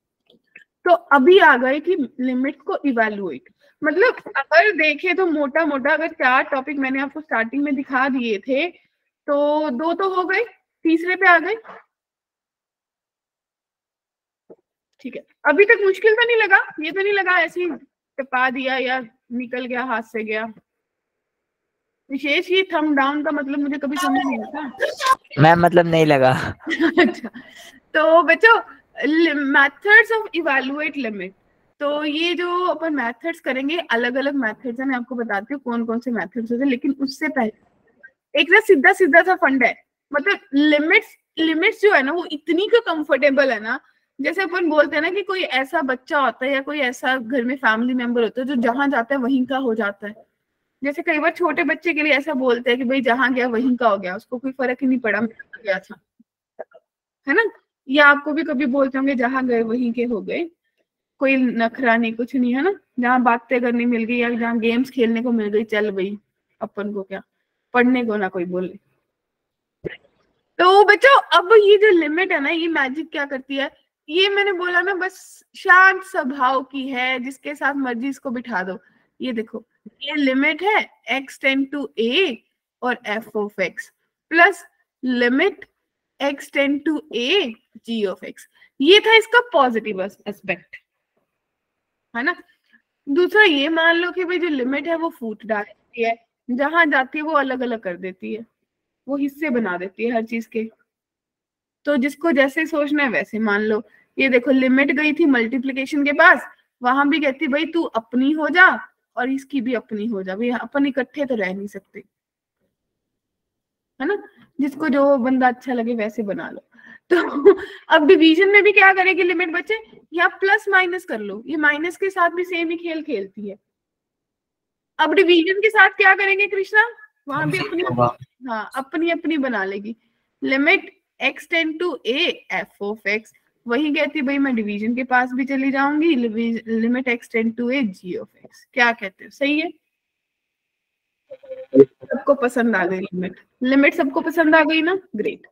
तो अभी आ गए कि लिमिट को इवैल्यूएट, मतलब अगर देखें तो मोटा मोटा अगर 4 टॉपिक मैंने आपको स्टार्टिंग में दिखा दिए थे तो 2 तो हो गए, तीसरे पे आ गए। ठीक है, अभी तक मुश्किल तो नहीं लगा? ये तो नहीं लगा ऐसे ही टपा दिया या निकल गया, हाथ से गया? विशेष ही थंब डाउन का मतलब मुझे कभी समझ नहीं आता। मैम मतलब नहीं लगा। अच्छा, तो बच्चों मेथड्स ऑफ इवैल्यूएट लिमिट, तो ये जो अपन मेथड्स करेंगे, अलग अलग मेथड्स है, मैं आपको बताती हूँ कौन कौन से मेथड्स होते हैं। लेकिन उससे पहले एक ना सीधा सा फंड है, मतलब लिमिट्स जो है ना वो इतनी का कंफर्टेबल है ना, जैसे अपन बोलते हैं ना कि कोई ऐसा बच्चा होता है या कोई ऐसा घर में फैमिली मेंबर होता है जो जहां जाता है वहीं का हो जाता है। जैसे कई बार छोटे बच्चे के लिए ऐसा बोलते हैं कि भाई जहां गया वहीं का हो गया, उसको कोई फर्क ही नहीं पड़ा गया था, है ना? या आपको भी कभी बोलते होंगे जहां गए वहीं के हो गए, कोई नखरा नहीं, कुछ नहीं, है ना? जहाँ बातें करनी मिल गई या जहाँ गेम्स खेलने को मिल गई, चल भाई अपन को क्या, पढ़ने को ना कोई बोले। तो बच्चों अब ये जो लिमिट है ना, ये मैजिक क्या करती है, ये मैंने बोला ना बस शांत स्वभाव की है, जिसके साथ मर्जी इसको बिठा दो। ये देखो, ये लिमिट है x टेंड टू a और f of x plus limit x tend to a g of x। ये था इसका पॉजिटिव एस्पेक्ट, है ना? दूसरा ये मान लो कि भाई जो लिमिट है वो फूट डालती है, जहां जाती है वो अलग अलग कर देती है, वो हिस्से बना देती है हर चीज के। तो जिसको जैसे सोचना है वैसे मान लो। ये देखो, लिमिट गई थी मल्टीप्लिकेशन के पास, वहां भी कहती भाई तू अपनी हो जा और इसकी भी अपनी हो जा, भाई अपन इकट्ठे तो रह नहीं सकते, है ना? जिसको जो बंदा अच्छा लगे वैसे बना लो। तो अब डिवीजन में भी क्या करेगी लिमिट बच्चे, या प्लस माइनस कर लो, ये माइनस के साथ भी सेम ही खेल खेलती है। अब डिवीजन के साथ क्या करेंगे कृष्णा, वहां भी अपनी अपनी बना लेगी। Limit x tend to a f of x, वही कहती भाई मैं डिवीजन के पास भी चली जाऊंगी, limit x tend to a g of x। क्या कहते हो, सही है? सबको पसंद आ गई लिमिट सबको पसंद आ गई ना? ग्रेट।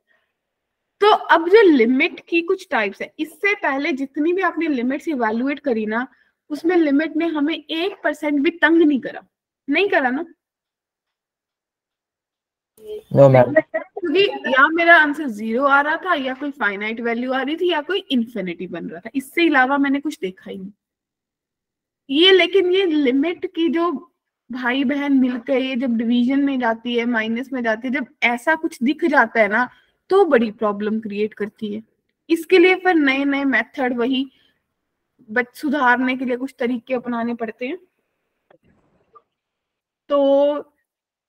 तो अब जो लिमिट की कुछ टाइप्स है, इससे पहले जितनी भी आपने लिमिट्स इवैल्यूएट करी ना, उसमें लिमिट ने हमें 1% भी तंग नहीं करा ना? No ma'am. क्योंकि या मेरा आंसर 0 आ रहा था, या कोई फाइनाइट वैल्यू आ रही थी, या कोई इन्फिनिटी बन रहा था, इससे अलावा मैंने कुछ देखा ही नहीं। ये लेकिन ये लिमिट की जो भाई बहन मिलकर ये जब डिवीजन में जाती है, माइनस में जाती है, जब ऐसा कुछ दिख जाता है ना तो बड़ी प्रॉब्लम क्रिएट करती है। इसके लिए फिर नए नए मेथड, वही सुधारने के लिए कुछ तरीके अपनाने पड़ते हैं। तो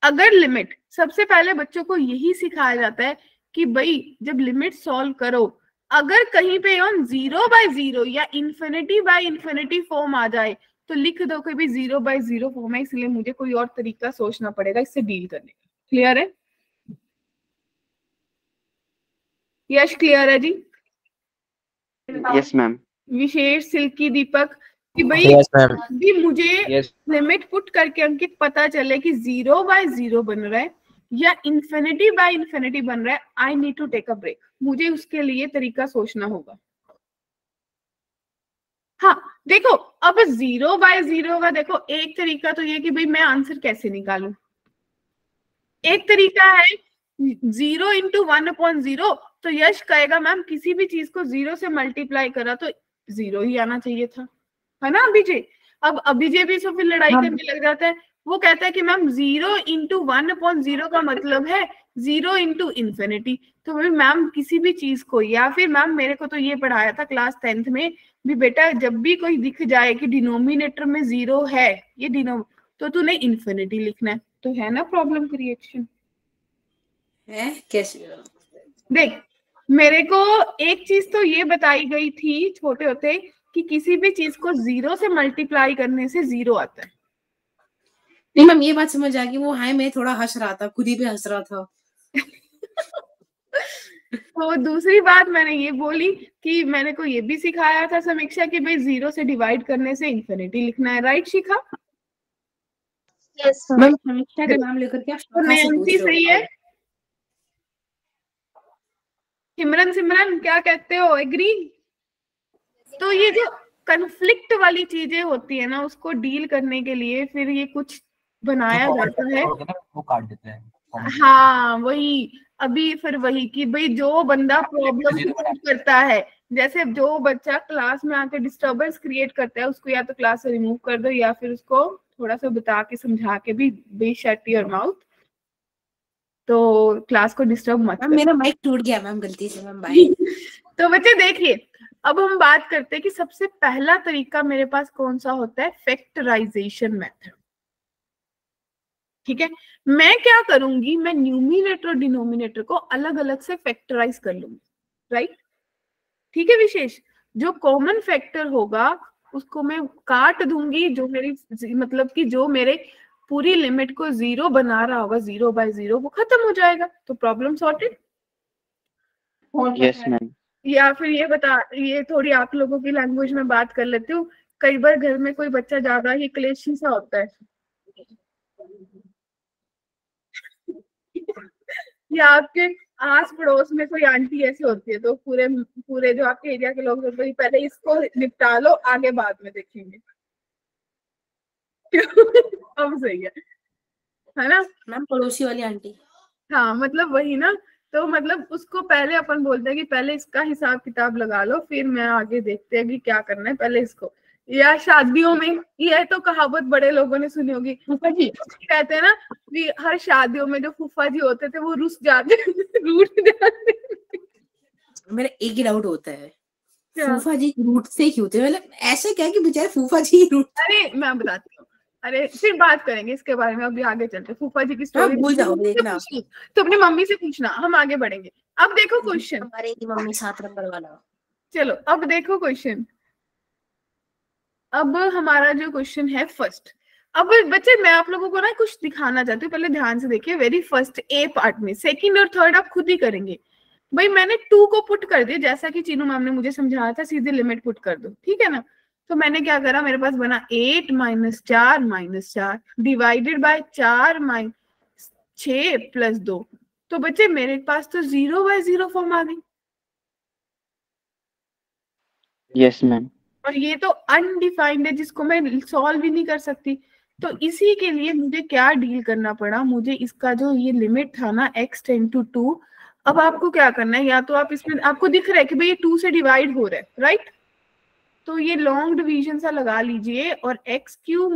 अगर लिमिट, सबसे पहले बच्चों को यही सिखाया जाता है कि भाई जब लिमिट सॉल्व करो अगर कहीं पे ऑन 0/0 या इन्फिनिटी फॉर्म आ जाए तो लिख दो कि भी 0/0 फॉर्म है, इसलिए मुझे कोई और तरीका सोचना पड़ेगा इससे डील करने का। क्लियर है? यश क्लियर है जी? Yes ma'am. विशेष, सिल्की, दीपक कि भाई Yes, ma'am. भी मुझे Yes. लिमिट पुट करके अंकित पता चले कि 0/0 बन रहा है या इन्फिनिटी बन रहा है, I need to take a break. मुझे उसके लिए तरीका सोचना होगा। हाँ देखो, अब 0/0 का देखो एक तरीका तो ये कि भाई मैं आंसर कैसे निकालूं। एक तरीका है 0 × 1/0, तो यश कहेगा मैम किसी भी चीज को 0 से मल्टीप्लाई करा तो 0 ही आना चाहिए था, है ना अभिजय? अब अभिजय भी तो फिर लड़ाई करने लग जाता है, वो कहता है कि मैम 0 × 1/0 का मतलब है 0 × इन्फिनिटी। तो मैम किसी भी चीज को, या फिर मैम मेरे को तो ये पढ़ाया था क्लास 10th में भी, बेटा जब भी कोई दिख जाए कि डिनोमिनेटर में 0 है ये तो तूने इन्फिनिटी लिखना है। तो है ना प्रॉब्लम क्रिएशन है कैसे? देख, मेरे को एक चीज तो ये बताई गई थी छोटे होते कि किसी भी चीज को 0 से मल्टीप्लाई करने से 0 आता है। नहीं मैम ये बात समझ आ गई, वो है मैं थोड़ा हंस रहा था, खुद ही पे हंस रहा था। तो दूसरी बात मैंने ये बोली कि मैंने को ये भी सिखाया था समीक्षा कि भाई 0 से डिवाइड करने से इन्फिनिटी लिखना है, राइट शिखा? यस मैम समीक्षा का नाम लेकर के आप तो शिखा से पूछ नयंती रहे हो। सही है? सिमरन क्या कहते हो, एग्री? तो ये जो कन्फ्लिक्ट वाली चीजें होती है ना, उसको डील करने के लिए फिर ये कुछ बनाया जाता है। वो काट देते हैं। हाँ वही, अभी फिर वही कि भाई जो बंदा प्रॉब्लम क्रिएट करता है, जैसे जो बच्चा क्लास में आके डिस्टरबेंस क्रिएट करता है उसको या तो क्लास से रिमूव कर दो या फिर उसको थोड़ा सा बता के समझा के भी बी शट योर माउथ, तो क्लास को डिस्टर्ब मत करो। मेरा माइक टूट गया मैम गलती से मैम, बाय। तो बच्चे देखिए, अब हम बात करते हैं कि सबसे पहला तरीका मेरे पास कौन सा होता है, फैक्टराइजेशन मेथड। ठीक है, मैं क्या करूंगी, मैं न्यूमिनेटर और डिनोमिनेटर को अलग अलग से फैक्टराइज कर लूंगी, राइट? ठीक है विशेष, जो कॉमन फैक्टर होगा उसको मैं काट दूंगी, जो मेरी मतलब कि जो मेरे पूरी लिमिट को 0 बना रहा होगा 0/0 वो खत्म हो जाएगा। तो प्रॉब्लम सॉर्टेड। Yes ma'am. या फिर ये थोड़ी आप लोगों की लैंग्वेज में बात कर लेती हूँ, कई बार घर में कोई बच्चा ज्यादा ही क्लेशी सा होता है या आपके आस पड़ोस में कोई आंटी ऐसी होती है, तो पूरे जो आपके एरिया के लोग होते हैं पहले इसको निपटा लो, आगे बाद में देखेंगे। अब सही है ना मैम? पड़ोसी वाली आंटी। हाँ मतलब वही ना, तो मतलब उसको पहले अपन बोलते हैं कि पहले इसका हिसाब किताब लगा लो, फिर मैं आगे देखते हैं कि क्या करना है पहले इसको। या शादियों में ये तो कहावत बड़े लोगों ने सुनी होगी, फूफा जी कहते हैं ना कि हर शादियों में जो फूफा जी होते थे वो रुस जाते रूठ जाते। मेरा एक ही डाउट होता है, फूफा जी रूट से क्यों थे? मतलब ऐसे क्या कि बेचारे फूफा जी रूट। अरे मैं बताती हूँ, अरे फिर बात करेंगे इसके बारे में, अभी आगे चलते। फूफा जी की स्टोरी भूल जाओ देखना, तो अपनी मम्मी से पूछना, हम आगे बढ़ेंगे। अब देखो क्वेश्चन, हमारे की मम्मी 7 नंबर वाला। चलो अब देखो क्वेश्चन। अब हमारा जो क्वेश्चन है फर्स्ट, अब बच्चे मैं आप लोगों को ना कुछ दिखाना चाहती हूँ, पहले ध्यान से देखिए। वेरी फर्स्ट ए पार्ट में, सेकंड और थर्ड आप खुद ही करेंगे। भाई मैंने 2 को पुट कर दिया, जैसा कि चीनू मैम ने मुझे समझाया था, सीधे लिमिट पुट कर दो, ठीक है ना? तो मैंने क्या करा, मेरे पास बना 8 - 4 - 4 डिवाइडेड बाय 4 - 6 + 2। तो बच्चे मेरे पास तो 0/0 फॉर्म आ गई। Yes ma'am. और ये तो अनडिफाइंड है जिसको मैं सॉल्व ही नहीं कर सकती। तो इसी के लिए मुझे क्या डील करना पड़ा, मुझे इसका जो ये लिमिट था ना x → 2, अब आपको क्या करना है, या तो आप इसमें आपको दिख रहा है कि भाई ये 2 से डिवाइड हो रहा है, राइट? तो ये लॉन्ग डिवीजन सा लगा लीजिए और x³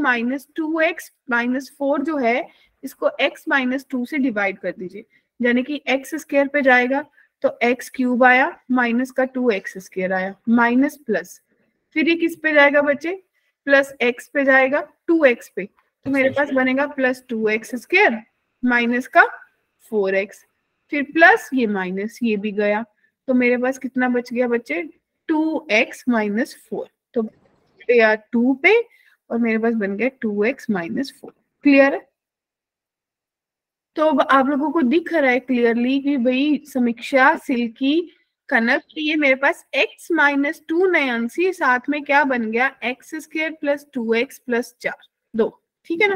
- 2x - 4 जो है इसको x - 2 से डिवाइड कर दीजिए, यानी कि x² पे जाएगा तो x³ आया, माइनस का 2x² आया, माइनस प्लस, फिर ये किस पे जाएगा बच्चे, प्लस x पे जाएगा 2x पे, तो मेरे पास बनेगा प्लस 2x² माइनस का 4x, फिर प्लस ये माइनस ये भी गया, तो मेरे पास कितना बच गया बच्चे, 2x-4। तो यार 2 पे और मेरे पास बन गया 2x-4। क्लियर है? तो अब आप लोगों को दिख रहा है क्लियरली कि भाई समीक्षा, सिल्की, कनक, ये मेरे पास x-2 नयांसी साथ में क्या बन गया, x² + 2x + 4 2, ठीक है ना।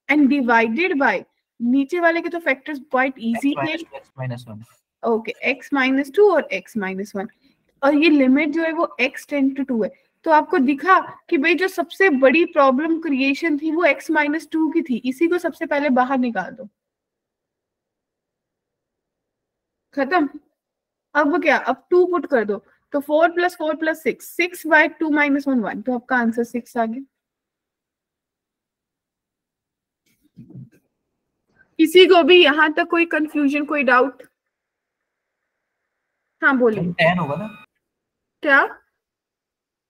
एंड डिवाइडेड बाय नीचे वाले के तो फैक्टर्स क्वाइट इजी थे। x-1 ओके, x-2 और x-1, और ये लिमिट जो है वो x टेंड टू 2 है। तो आपको दिखा कि भाई जो सबसे बड़ी प्रॉब्लम क्रिएशन थी वो x-2 की थी, इसी को सबसे पहले बाहर निकाल दो, खत्म। अब क्या, अब 2 पुट कर दो, तो 4 + 4 + 6, 6/2 - 1 1, तो आपका आंसर 6 आ गया। किसी को भी यहाँ तक कोई कंफ्यूजन, कोई डाउट? हाँ बोलिए। 10 होगा ना, क्या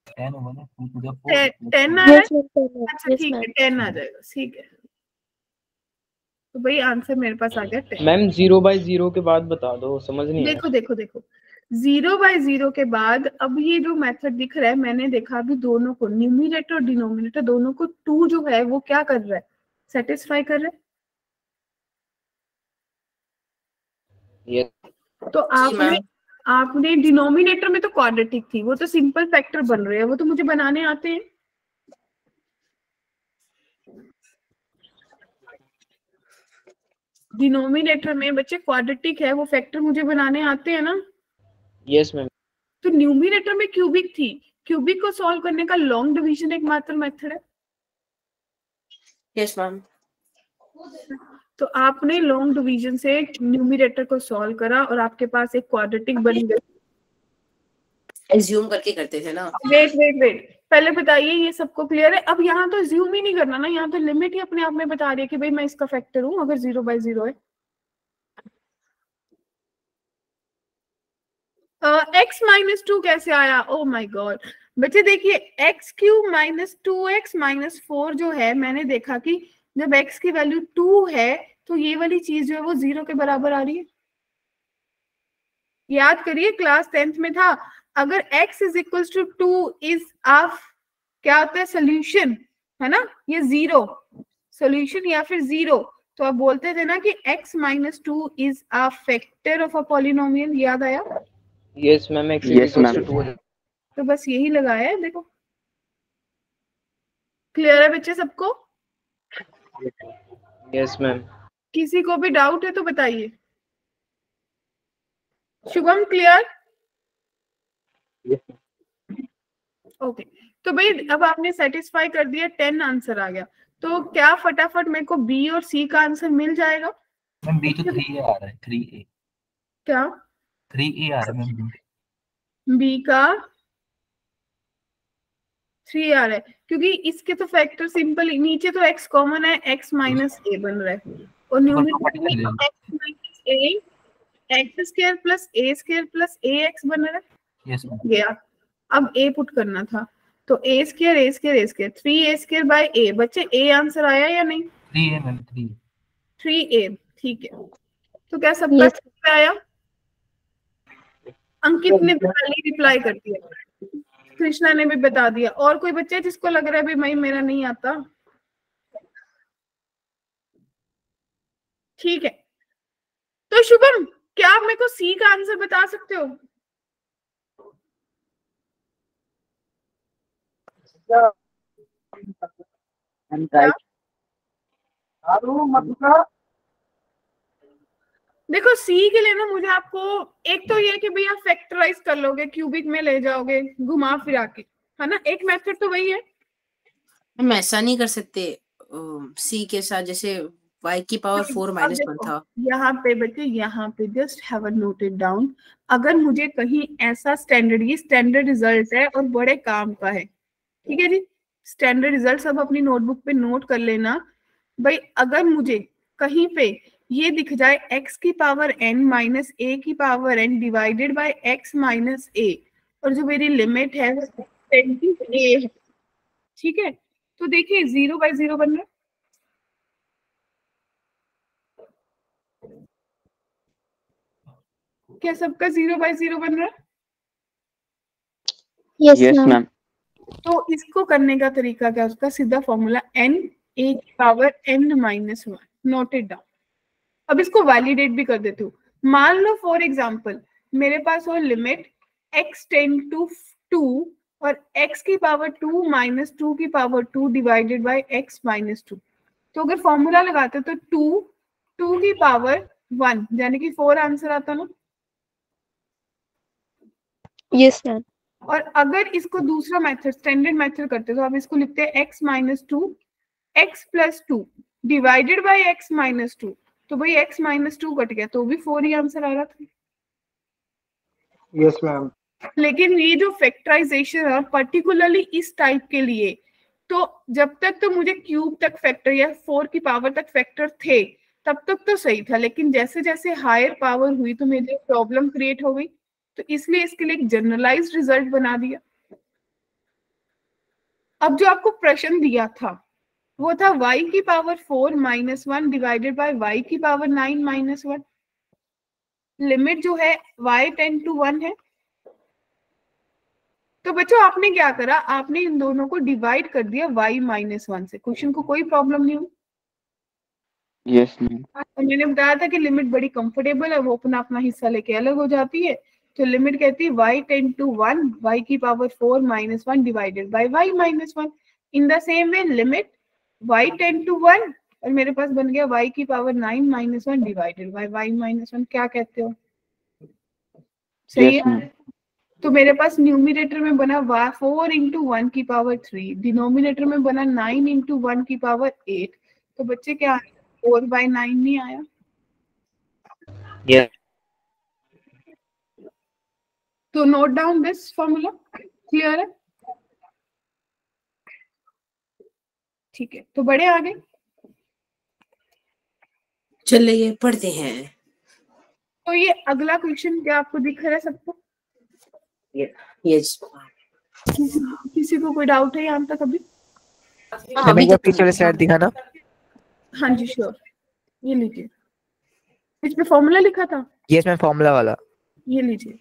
10 होगा ना, 2 to the 4 10 आ रहा है? Yes, ma'am. अच्छा Yes, ठीक है, ma'am. 10 आ जाएगा, ठीक है। तो भाई आंसर मेरे पास आ गया 10। मैम 0/0 के बाद बता दो, समझ नहीं आया। देखो देखो देखो, 0/0 के बाद अब ये जो मेथड दिख रहा है, मैंने देखा अभी दोनों को, न्यूमरेटर और डिनोमिनेटर दोनों को 2 जो है वो क्या कर रहा है, सेटिस्फाई कर रहा है। Yes. तो आपने डिनोमिनेटर में तो क्वाड्रेटिक थी, वो तो सिंपल फैक्टर बन रहे हैं, वो तो मुझे बनाने आते हैं। डिनोमिनेटर में बच्चे क्वाड्रेटिक है, वो फैक्टर मुझे बनाने आते हैं ना। Yes ma'am. तो न्यूमरेटर में क्यूबिक थी, क्यूबिक को सॉल्व करने का लॉन्ग डिवीजन एकमात्र मेथड है। Yes ma'am. तो आपने लॉन्ग डिवीजन से न्यूमरेटर को सॉल्व करा और आपके पास एक क्वाड्रेटिक बन गई। एज्यूम करके करते थे ना। वेट, पहले बताइए ये सबको क्लियर है? अब यहाँ तो एज्यूम ही नहीं करना ना, यहाँ तो लिमिट ही अपने आप में बता रही है कि भाई मैं इसका फैक्टर हूँ अगर 0/0 है। x-2 कैसे आया? ओ माय गॉड बच्चे, देखिए x³ - 2x - 4 जो है, मैंने देखा कि जब x की वैल्यू 2 है तो ये वाली चीज जो है वो 0 के बराबर आ रही है। याद करिए क्लास 10th में था, अगर x = 2 इज ऑफ क्या होता है, सोल्यूशन, है ना, ये 0 सोल्यूशन या फिर 0, तो आप बोलते थे ना कि x-2 is a factor of a polynomial. याद आया? Yes मैम, x = 2 है। तो बस यही लगाया है, देखो क्लियर है बच्चे सबको? Yes ma'am. किसी को भी डाउट है तो बताइए। शुभम क्लियर? ओके, तो भाई अब आपने सेटिस्फाई कर दिया, 10 आंसर आ गया, तो क्या फटाफट मेरे को बी और सी का आंसर मिल जाएगा? मैम बी तो 3A आ रहा है, 3A। क्या 3A आ रहा है मैम, बी का 3 आ रहा है? क्योंकि इसके तो फैक्टर सिंपल, नीचे तो x कॉमन है, x - a बन रहा है, और न्यूमरेटर में x - a x² + a² + ax बन रहा है। Yes ma'am. गया, अब a पुट करना था, तो a² 3a² / बच्चे a आंसर आया या नहीं? 3A ma'am, 3A। 3a, ठीक है। तो क्या सबका Yes. ठीक से आया? अंकित ने पहले रिप्लाई कर दिया, कृष्णा ने भी बता दिया, और कोई बच्चा जिसको लग रहा है भाई मेरा नहीं आता? ठीक है, तो शुभम क्या आप मेरे को सी का आंसर बता सकते हो? देखो सी के लिए ना मुझे आपको एक तो ये कि भैया फैक्टराइज कर लोगे, क्यूबिक में ले जाओगे घुमा फिरा के, है ना, एक मेथड तो वही है। हम ऐसा नहीं कर सकते सी के साथ, जैसे y की पावर 4 - 1 था। यहाँ पे बच्चे, यहाँ पे just have a noted down, अगर मुझे कहीं ऐसा स्टैंडर्ड, ये स्टैंडर्ड रिजल्ट है और बड़े काम का है, ठीक है जी, स्टैंडर्ड रिजल्ट सब अपनी नोटबुक पे नोट कर लेना भाई। अगर मुझे कहीं पे ये दिख जाए x की पावर n - a की power n divided by x - a, और जो मेरी लिमिट है वो 10a है, ठीक है, तो देखिए 0/0 बन रहा है। क्या सबका 0/0 बन रहा है? Yes, yes ma'am. मैम। तो इसको करने का तरीका क्या, उसका सीधा फॉर्मूला n a की पावर n-1, नोटेड डाउन। अब इसको वैलिडेट भी कर देती हूँ। मान लो फॉर एग्जाम्पल मेरे पास हो लिमिट x टेंड टू 2 और x की पावर 2 माइनस 2 की power 2 divided by x minus 2। तो अगर फॉर्मूला लगाते तो 2 की पावर 1 यानी कि 4 आंसर आता ना। Yes, ma'am. और अगर इसको दूसरा मेथड स्टैंडर्ड मेथड करते तो आप इसको लिखते हैं x minus 2 x plus 2 divided by x minus 2। तो भाई x माइनस 2 कट गया तो भी 4 ही आंसर आ रहा था। Yes ma'am. लेकिन ये जो फैक्टराइजेशन है पर्टिकुलरली इस टाइप के लिए, तो जब तक तो मुझे क्यूब तक फैक्टर या 4 की पावर तक फैक्टर थे तब तक तो सही था, लेकिन जैसे जैसे हायर पावर हुई तो मेरे प्रॉब्लम क्रिएट हो गई। तो इसलिए इसके लिए एक जनरलाइज्ड रिजल्ट बना दिया। अब जो आपको प्रश्न दिया था वो था y की power 4 minus 1 divided by y की पावर 9 माइनस 1। लिमिट जो है y टेंड टू 1 है। तो बच्चों आपने क्या करा, आपने इन दोनों को डिवाइड कर दिया y माइनस 1 से। क्वेश्चन को कोई प्रॉब्लम नहीं हुई। Yes ma'am. और मैंने बताया था कि लिमिट बड़ी कंफर्टेबल है, वो अपना अपना हिस्सा लेके अलग हो जाती है। तो लिमिट कहती है y टेंड टू 1 y की power 4 minus 1 divided by y minus 1। In the same way limit y tend to 1 और मेरे पास बन गया y की power 9 minus 1 divided by y minus 1। क्या कहते हो, सही यस है? मैम। तो मेरे पास न्यूमिनेटर में बना 4 इंटू 1 की पावर 3, डिनोमिनेटर में बना 9 इंटू 1 की पावर 8। तो बच्चे क्या 4/9 नहीं आया? Yes. तो note down this formula. Clear है? ठीक है, तो बड़े आगे चलिए पढ़ते हैं। तो ये अगला क्वेश्चन क्या आपको दिख रहा है सबको? यस किसी को कोई डाउट है यहाँ तक अभी? अभी क्या तक पीछे वाले स्लाइड दिखाना। हाँ जी श्योर, ये लीजिए। इस पे फॉर्मूला लिखा था, यस मैम, फॉर्मूला वाला। ये लीजिए।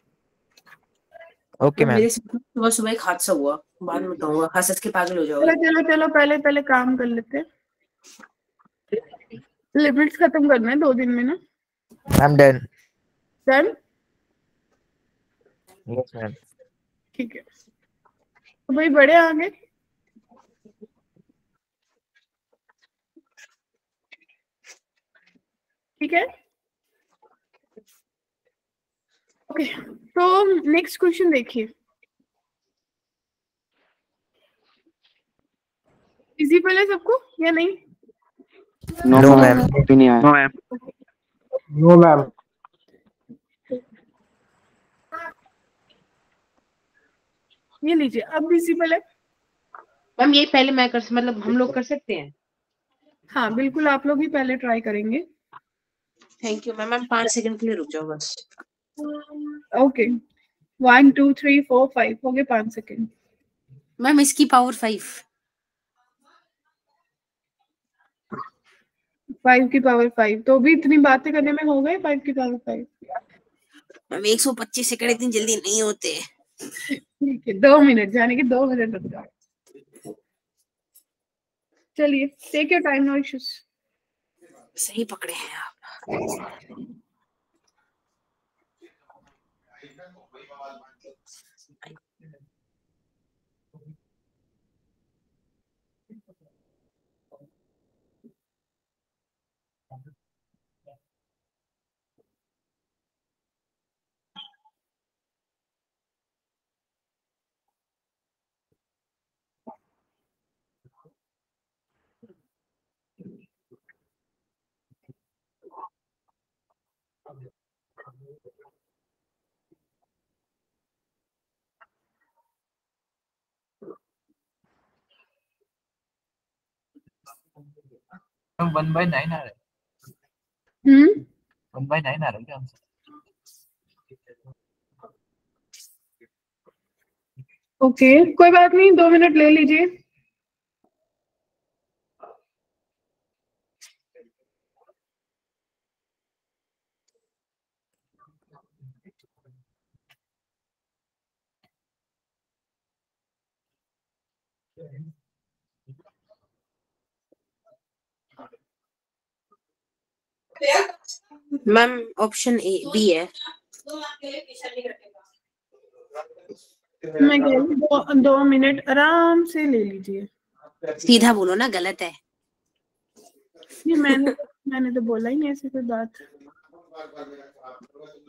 Okay ma'am. मेरे साथ सुबह सुबह एक हादसा हुआ, बाद में बताऊंगा, हंस के पागल हो चलो जाओगे। चलो चलो पहले पहले काम कर लेते हैं। लिमिट्स खत्म करना है 2 दिन में ना। I am done. Done? Yes ma'am. ठीक है, तो भाई बड़े आगे। ठीक है, ओके। तो नेक्स्ट क्वेश्चन देखिए। फिजिबल है सबको या नहीं? No No, ma'am, ma'am. अभी नहीं आया। No ma'am. ये लीजिए, अब विजिबल है। मैम ये पहले मैं कर मतलब हम लोग कर सकते हैं? हाँ बिल्कुल, आप लोग ही पहले ट्राई करेंगे। Thank you ma'am. Ma'am 5 second के लिए रुक जाओ बस। ओके, 1 2 3 4 5 हो गए 5 सेकेंड। मैम इसकी पावर 5। 5 की पावर 5 तो भी इतनी बातें करने में हो गए 5 की पावर 5। मैम 125 सेकंड इतनी जल्दी नहीं होते। ठीक है, 2 मिनट जाने के 2 मिनट रुक जाओ। चलिए take your time, no issues. सही पकड़े हैं आप। हम 1/9 आ रहा है। 1/9 आ रहा है क्या आंसर? ओके कोई बात नहीं, 2 मिनट ले लीजिए। मैम ऑप्शन ए बी है। मैं कह रही हूँ 2 मिनट आराम से ले लीजिए। सीधा बोलो ना, गलत है। ये मैंने तो बोला ही नहीं ऐसी कोई बात।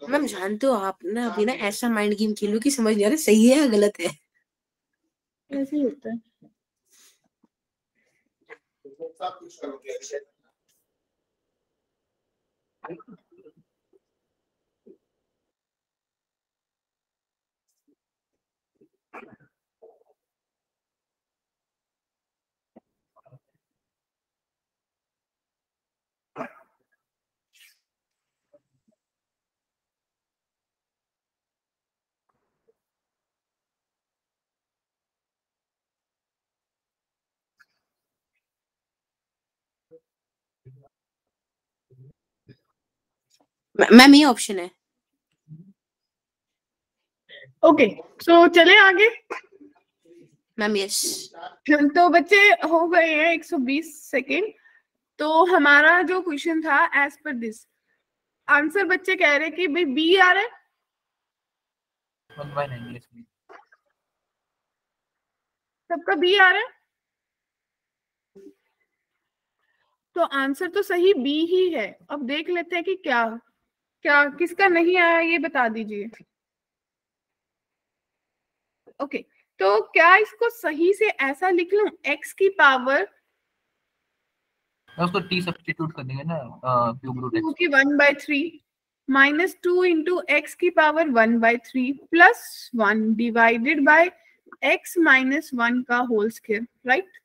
मैम जानते हो आप ना, अभी ना ऐसा माइंड गेम खेलो कि समझ नहीं आ रहा सही है या गलत है। ऐसे ही होता है। मैम ये ऑप्शन है। ओके सो चले आगे। Ma'am yes. तो बच्चे हो गए हैं 120 सेकेंड। तो हमारा जो क्वेश्चन था एज पर दिस आंसर बच्चे कह रहे कि भाई बी आ रहा है। 1/9 yes please. सबका बी आ रहा है। तो आंसर तो सही बी ही है। अब देख लेते हैं कि क्या क्या किसका नहीं आया ये बता दीजिए। ओके तो क्या इसको सही से ऐसा लिख लूं x की पावर उसको t सब्स्टिट्यूट कर देंगे ना क्यूब रूट टू x की 1/3 माइनस 2 इंटू एक्स की power 1/3 plus 1 divided bye x minus 1 का होल स्क्वायर। राइट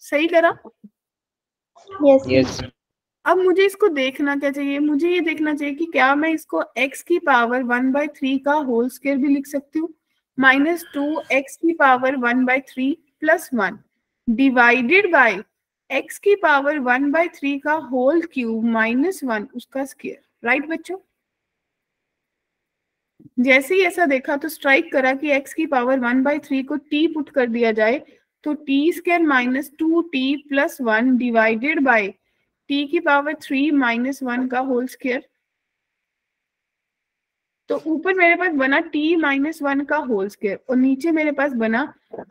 सही करा। Yes. अब मुझे इसको देखना क्या चाहिए, मुझे ये देखना चाहिए कि क्या मैं इसको x की पावर 1/3 का होल स्क्वायर भी लिख सकती हूँ माइनस 2x की power 1/3 plus 1 divided bye x की पावर 1/3 का होल क्यूब माइनस 1 उसका स्क्वायर। राइट बच्चों जैसे ही ऐसा देखा तो स्ट्राइक करा कि x की पावर 1/3 को t पुट कर दिया जाए तो t square minus 2t plus 1 divided bye t की पावर 3 माइनस 1 का होल स्क्वायर। तो ऊपर मेरे पास बना t माइनस 1 का होल स्क्वायर और नीचे मेरे पास बना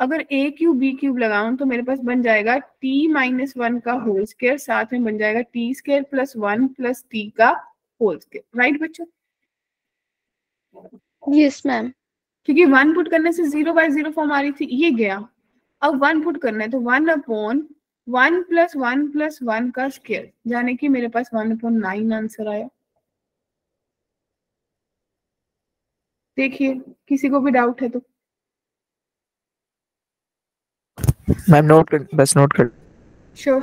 अगर a क्यूब b क्यूब लगाऊं तो मेरे पास बन जाएगा t माइनस 1 का होल स्क्वायर साथ में बन जाएगा t square plus 1 plus t का होल स्क्वायर। राइट बच्चों Yes, ma'am. क्योंकि 1 पुट करने से 0/0 फॉर्म आ रही थी ये गया। अब 1 पुट करना है तो 1/1 प्लस 1 प्लस 1 का स्क्वायर यानी कि मेरे पास 1/9 आंसर आया। देखिए किसी को भी डाउट है तो मैम नोट कर, बस नोट कर। श्योर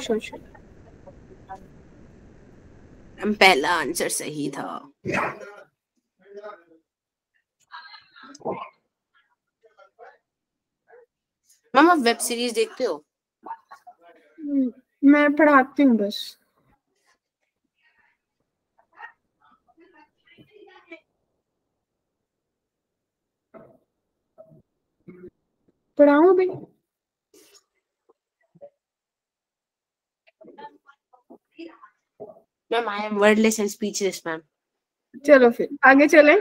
मैम पहला आंसर सही था। मैम आप वेब सीरीज देखते हो? मैं पढ़ाती हूँ बस। पढ़ाऊँ भी ma'am I am wordless and speechless ma'am. चलो फिर आगे चले।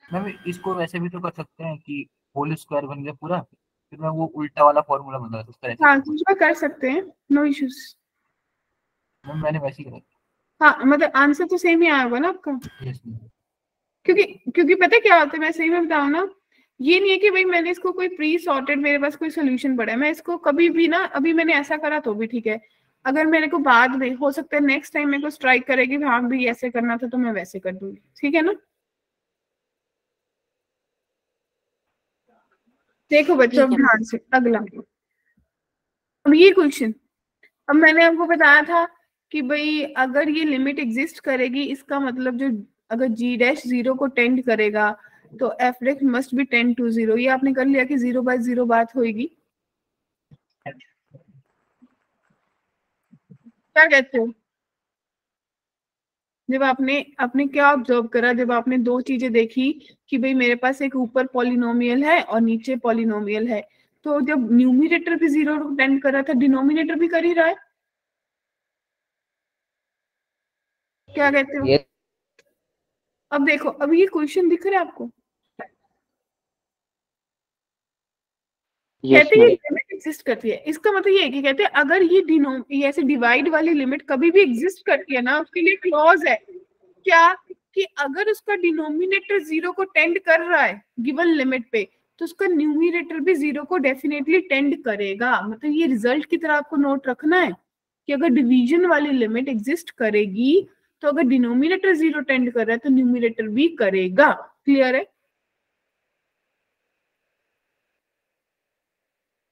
मैम इसको वैसे भी तो कर सकते हैं कि होल स्क्वायर बन गया पूरा फिर मैं वो उल्टा वाला फॉर्मूला बना उस तरह से। हाँ कुछ भी कर सकते हैं नो इश्यूज। मैम मैंने वैसे ही करा। हाँ मतलब आंसर तो सेम ही आया होगा ना आपका। यस क्योंकि पता है क्या होता है मैं सही में बताऊँ ना ये नहीं है कि भाई मैंने इसको कोई प्री सॉर्टेड मेरे पास कोई सोल्यूशन पड़ा है। मैं इसको कभी भी ना अभी मैंने ऐसा करा तो भी ठीक है अगर मेरे को बाद में हो सकता है नेक्स्ट टाइम मेरे को स्ट्राइक करेगी हाँ भी ऐसे करना था तो मैं वैसे कर दूंगी। ठीक है ना। देखो बच्चों अब ध्यान से अगला। अब ये क्वेश्चन अब मैंने आपको बताया था कि भाई अगर ये लिमिट एग्जिस्ट करेगी इसका मतलब जो अगर g डैश 0 को टेंड करेगा तो f dash must be tend to 0। ये आपने कर लिया कि 0/0 बात होगी। क्या कहते हो? जब आपने आपने क्या ऑब्जर्व करा, जब आपने दो चीजें देखी कि भाई मेरे पास एक ऊपर पॉलिनोमियल है और नीचे पॉलिनोमियल है, तो जब न्यूमरेटर भी 0 टेंड कर रहा था, डिनोमिनेटर भी कर ही रहा है। क्या कहते हो? अब देखो, अब ये क्वेश्चन दिख रहा है आपको? कहते हैं लिमिट एग्जिस्ट करती है, इसका मतलब ये है कि कहते हैं अगर ये ऐसे डिवाइड वाली लिमिट कभी भी एग्जिस्ट करती है ना, उसके लिए क्लॉज है क्या, कि अगर उसका डिनोमिनेटर 0 को टेंड कर रहा है गिवन लिमिट पे, तो उसका न्यूमरेटर भी 0 को डेफिनेटली टेंड करेगा। मतलब ये रिजल्ट की तरह आपको नोट रखना है कि अगर डिवीजन वाली लिमिट एग्जिस्ट करेगी तो अगर डिनोमिनेटर 0 टेंड कर रहा है तो न्यूमरेटर भी करेगा। क्लियर है?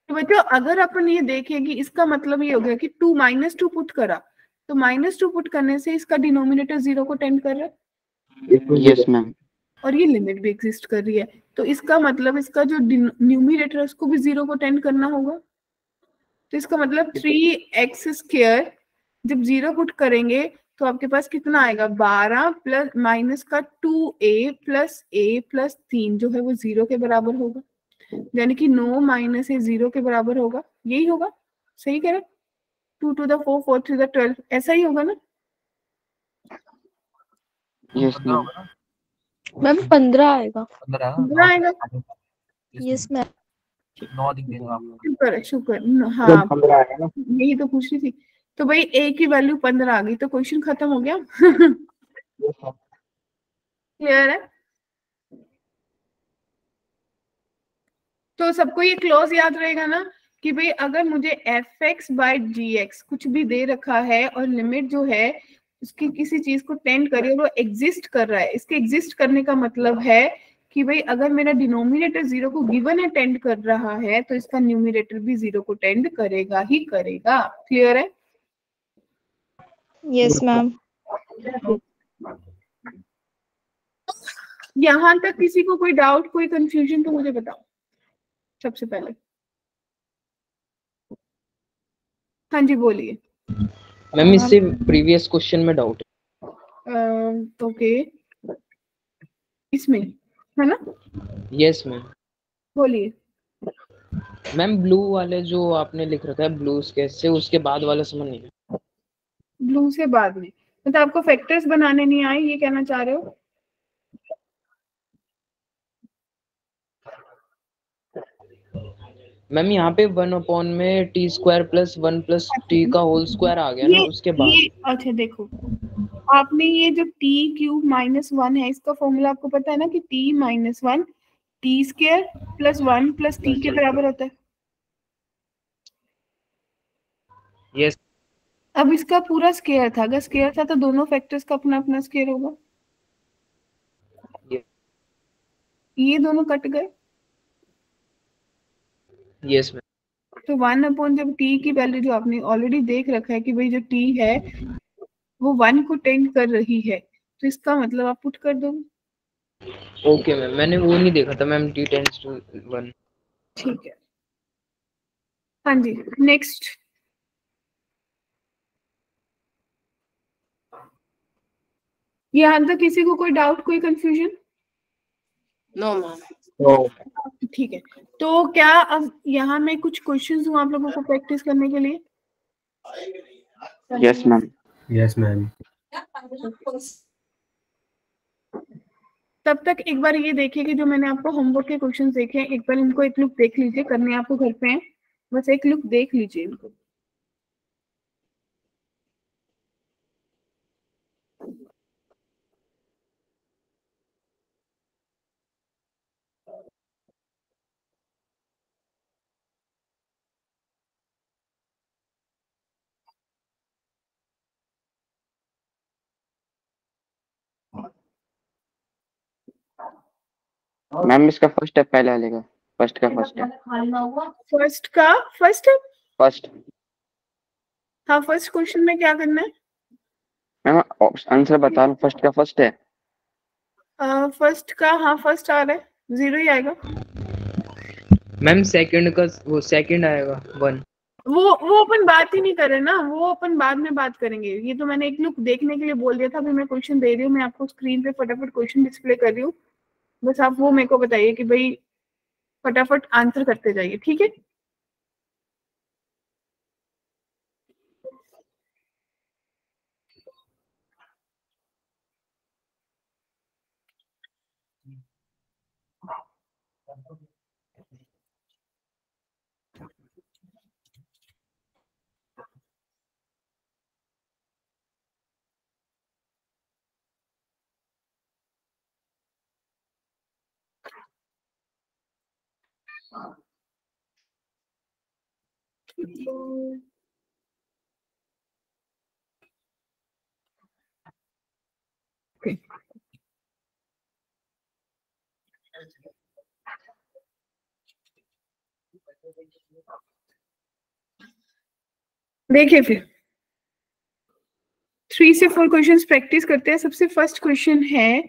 तो बच्चों अगर अपन ये देखें कि इसका मतलब ये हो गया कि 2 -2 पुट करा, तो -2 पुट करने से इसका डिनोमिनेटर 0 को टेंड कर रहा है। Yes ma'am. और ये लिमिट भी एग्जिस्ट कर रही है, तो इसका मतलब इसका जो न्यूमरेटर है उसको भी 0 को टेंड करना होगा। तो इसका मतलब 3x² जब 0 पुट करेंगे तो आपके पास कितना आएगा, 12 प्लस माइनस का 2a प्लस a प्लस 3 जो है वो 0 के बराबर होगा, यानी कि 9 माइनस ए 0 के बराबर होगा। यही होगा, सही कह रहे? 2 to the 4 4 to the 12 ऐसा ही होगा ना? Yes ma'am. मैम 15 आएगा। 15 आएगा। Yes ma'am. 9 दिख देगा आपको। शुक्र शुक्र, हाँ 15 आएगा ना। यही तो पूछ रही थी। तो भाई a की वैल्यू 15 आ गई तो क्वेश्चन खत्म हो गया। क्लियर है? तो सबको ये क्लॉज याद रहेगा ना कि भाई अगर मुझे fx/gx कुछ भी दे रखा है और लिमिट जो है उसकी किसी चीज को टेंड करे और वो एग्जिस्ट कर रहा है, इसके एग्जिस्ट करने का मतलब है कि भाई अगर मेरा डिनोमिनेटर 0 को गिवन है टेंड कर रहा है तो इसका न्यूमरेटर भी 0 को टेंड करेगा ही करेगा। क्लियर है? Yes ma'am. यहां तक किसी को कोई डाउट, कोई कंफ्यूजन तो मुझे बताओ सबसे पहले। हाँ जी बोलिए। मैम इससे प्रीवियस क्वेश्चन में डाउट ओके, इसमें है ना? Yes ma'am. बोलिए। मैम ब्लू वाले जो आपने लिख रखा है ब्लू स्केच से, उसके बाद वाला समझ नहीं आया। ब्लू से बाद में मतलब आपको फैक्टर्स बनाने नहीं आए, ये कहना चाह रहे हो? मैम यहाँ पे 1 में t² + 1 + t का होल स्क्वायर आ गया ना, उसके बाद। अच्छा देखो, आपने ये जो t³ - 1 है इसका फॉर्मूला आपको पता है ना कि t - 1 t² + 1 + t के बराबर होता है। यस। अब इसका पूरा स्क्वायर था, अगर स्क्वायर था तो दोनों फैक्टर्स का अपना अपना स्क्वायर होगा। ये दोनों कट गए। Yes ma'am. तो 1 जब t की वैल्यू जो आपने ऑलरेडी देख रखा है कि भाई जो t है वो 1 को टेंड कर रही है, तो इसका मतलब आप पुट कर दो। ओके मैम, मैंने वो नहीं देखा था मैम, t टेंड्स टू 1। ठीक है, हाँ जी नेक्स्ट। यहाँ तक किसी को कोई डाउट, कोई कंफ्यूजन? No ma'am. ठीक है, तो क्या अब यहाँ मैं कुछ क्वेश्चंस दूं आप लोगों को प्रैक्टिस करने के लिए? Yes ma'am. Yes ma'am. तब तक एक बार ये देखिए कि जो मैंने आपको होमवर्क के क्वेश्चंस देखे हैं, एक बार इनको एक लुक देख लीजिए, करने आपको घर पे हैं, बस एक लुक देख लीजिए इनको। मैम इसका फर्स्ट स्टेप पहले लेगा। फर्स्ट का फर्स्ट है। फर्स्ट का फर्स्ट है? फर्स्ट। हाँ, फर्स्ट क्वेश्चन में क्या करना है? मैम आंसर बता रहा, फर्स्ट का फर्स्ट है। फर्स्ट का, हाँ फर्स्ट आ रहा है, 0 ही आएगा। मैम सेकंड का वो सेकंड आएगा 1। वो अपन बात ही नहीं कर रहे ना, वो अपन बाद में बात करेंगे। ये तो मैंने एक लुक देखने के लिए बोल दिया था। अभी मैं क्वेश्चन दे रही हूँ, मैं आपको स्क्रीन पे फटाफट क्वेश्चन डिस्प्ले कर रही हूँ, बस आप वो मेरे को बताइए कि भाई फटाफट आंसर करते जाइए, ठीक है। देखिए फिर 3 से 4 क्वेश्चंस प्रैक्टिस करते हैं। सबसे फर्स्ट क्वेश्चन है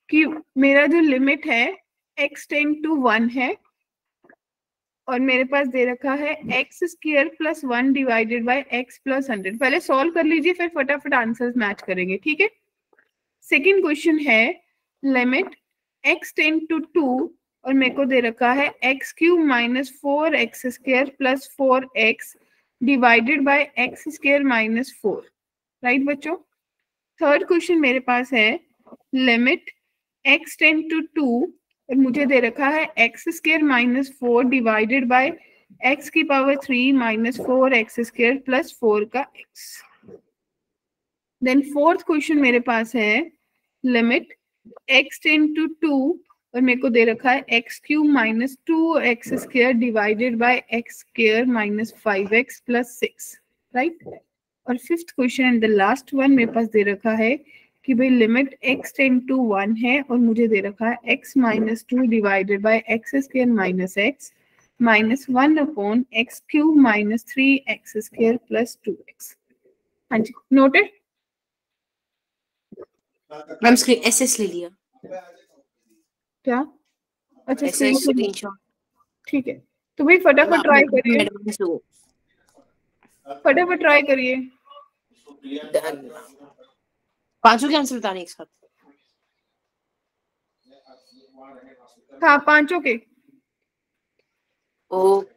कि मेरा जो लिमिट है x टेंड टू 1 है और मेरे पास दे रखा है x square plus 1 divided bye x plus 100। पहले सॉल्व कर लीजिए, फिर फटाफट आंसर्स मैच करेंगे, ठीक है। सेकेंड क्वेश्चन है लिमिट x टेंड टू 2 और मेरे को दे रखा है x cube minus 4x² plus 4x divided by x² minus 4। Right बच्चों। थर्ड क्वेश्चन मेरे पास है लिमिट x टेंड टू 2 और मुझे दे रखा है x² minus 4 divided by x की पावर 3 माइनस 4x² प्लस 4 का x। देन फोर्थ क्वेश्चन मेरे पास है लिमिट x टेंड टू 2 और मेरे को दे रखा है x cube minus 2x² divided by x² minus 5x plus 6। Right. और fifth question and the last one मेरे पास दे रखा है कि भाई लिमिट x टेंड टू 1 है और मुझे दे रखा है x minus 2 divided by x² minus x minus 1 upon x cube minus 3x² plus 2x। हाँ जी, नोटेड। मैम स्क्रीन एसएस ले लिया। क्या? अच्छा, एसएस स्क्रीन। स्क्रीनशॉट। ठीक है, तो भाई फटाफट ट्राई करिए, एडवांस हो। फटाफट ट्राई करिए। पांचों के आंसर बताने एक साथ। हाँ, पांचों के। Okay.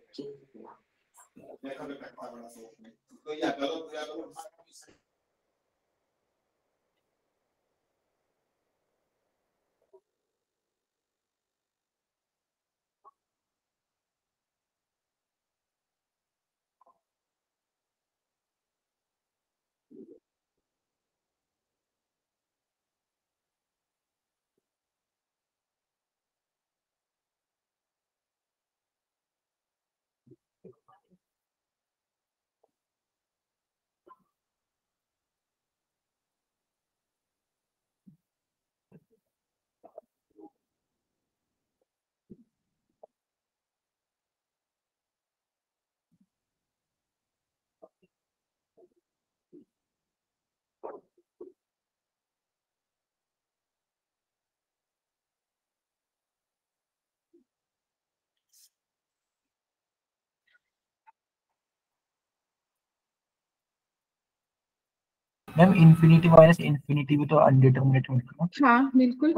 Ma'am infinity minus infinity भी तो अनडिटरमिनेट होगा ना? हाँ बिल्कुल।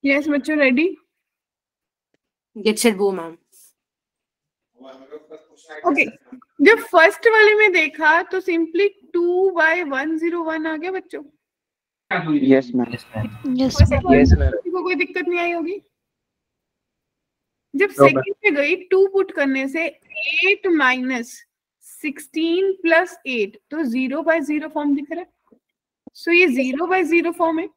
यस बच्चों, ready? Get set go ma'am. Okay, जब फर्स्ट वाले में देखा तो सिंपली 2/101 आ गया बच्चों। Yes ma'am. किसी को कोई दिक्कत नहीं आई होगी? जब सेकंड में गई 2 पुट करने से 8 माइनस 16 प्लस 8 तो 0/0 फॉर्म दिख रहा है। सो ये 0/0 फॉर्म है।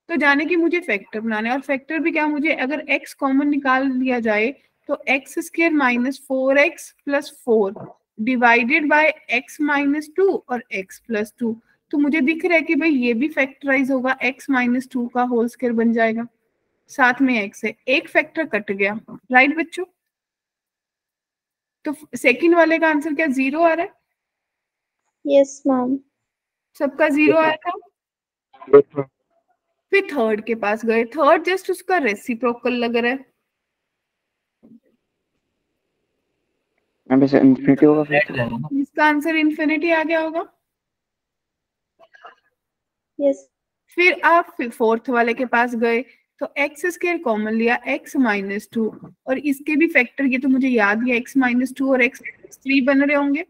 तो जाने की मुझे फैक्टर बनाना है, और फैक्टर भी क्या, मुझे अगर x कॉमन निकाल लिया जाए तो x² minus 4x plus 4 divided by x minus 2 और x प्लस 2। तो मुझे दिख रहा है कि भाई ये भी फैक्टराइज होगा, x माइनस 2 का होल स्क्वायर बन जाएगा, साथ में x है, एक फैक्टर कट गया। राइट बच्चों? तो सेकंड वाले का आंसर क्या 0 आ रहा है? Yes ma'am. सबका 0 आया था। फिर थर्ड के पास गए, थर्ड जस्ट उसका रेसिप्रोकल लग रहा है। इन्फिनिटी होगा फिर। इसका आंसर इन्फिनिटी आ गया होगा। यस। फिर आप फोर्थ वाले के पास गए तो x² कॉमन लिया, x माइनस 2, और इसके भी फैक्टर, ये तो मुझे याद ही है, x माइनस 2 और x 3 बन रहे होंगे।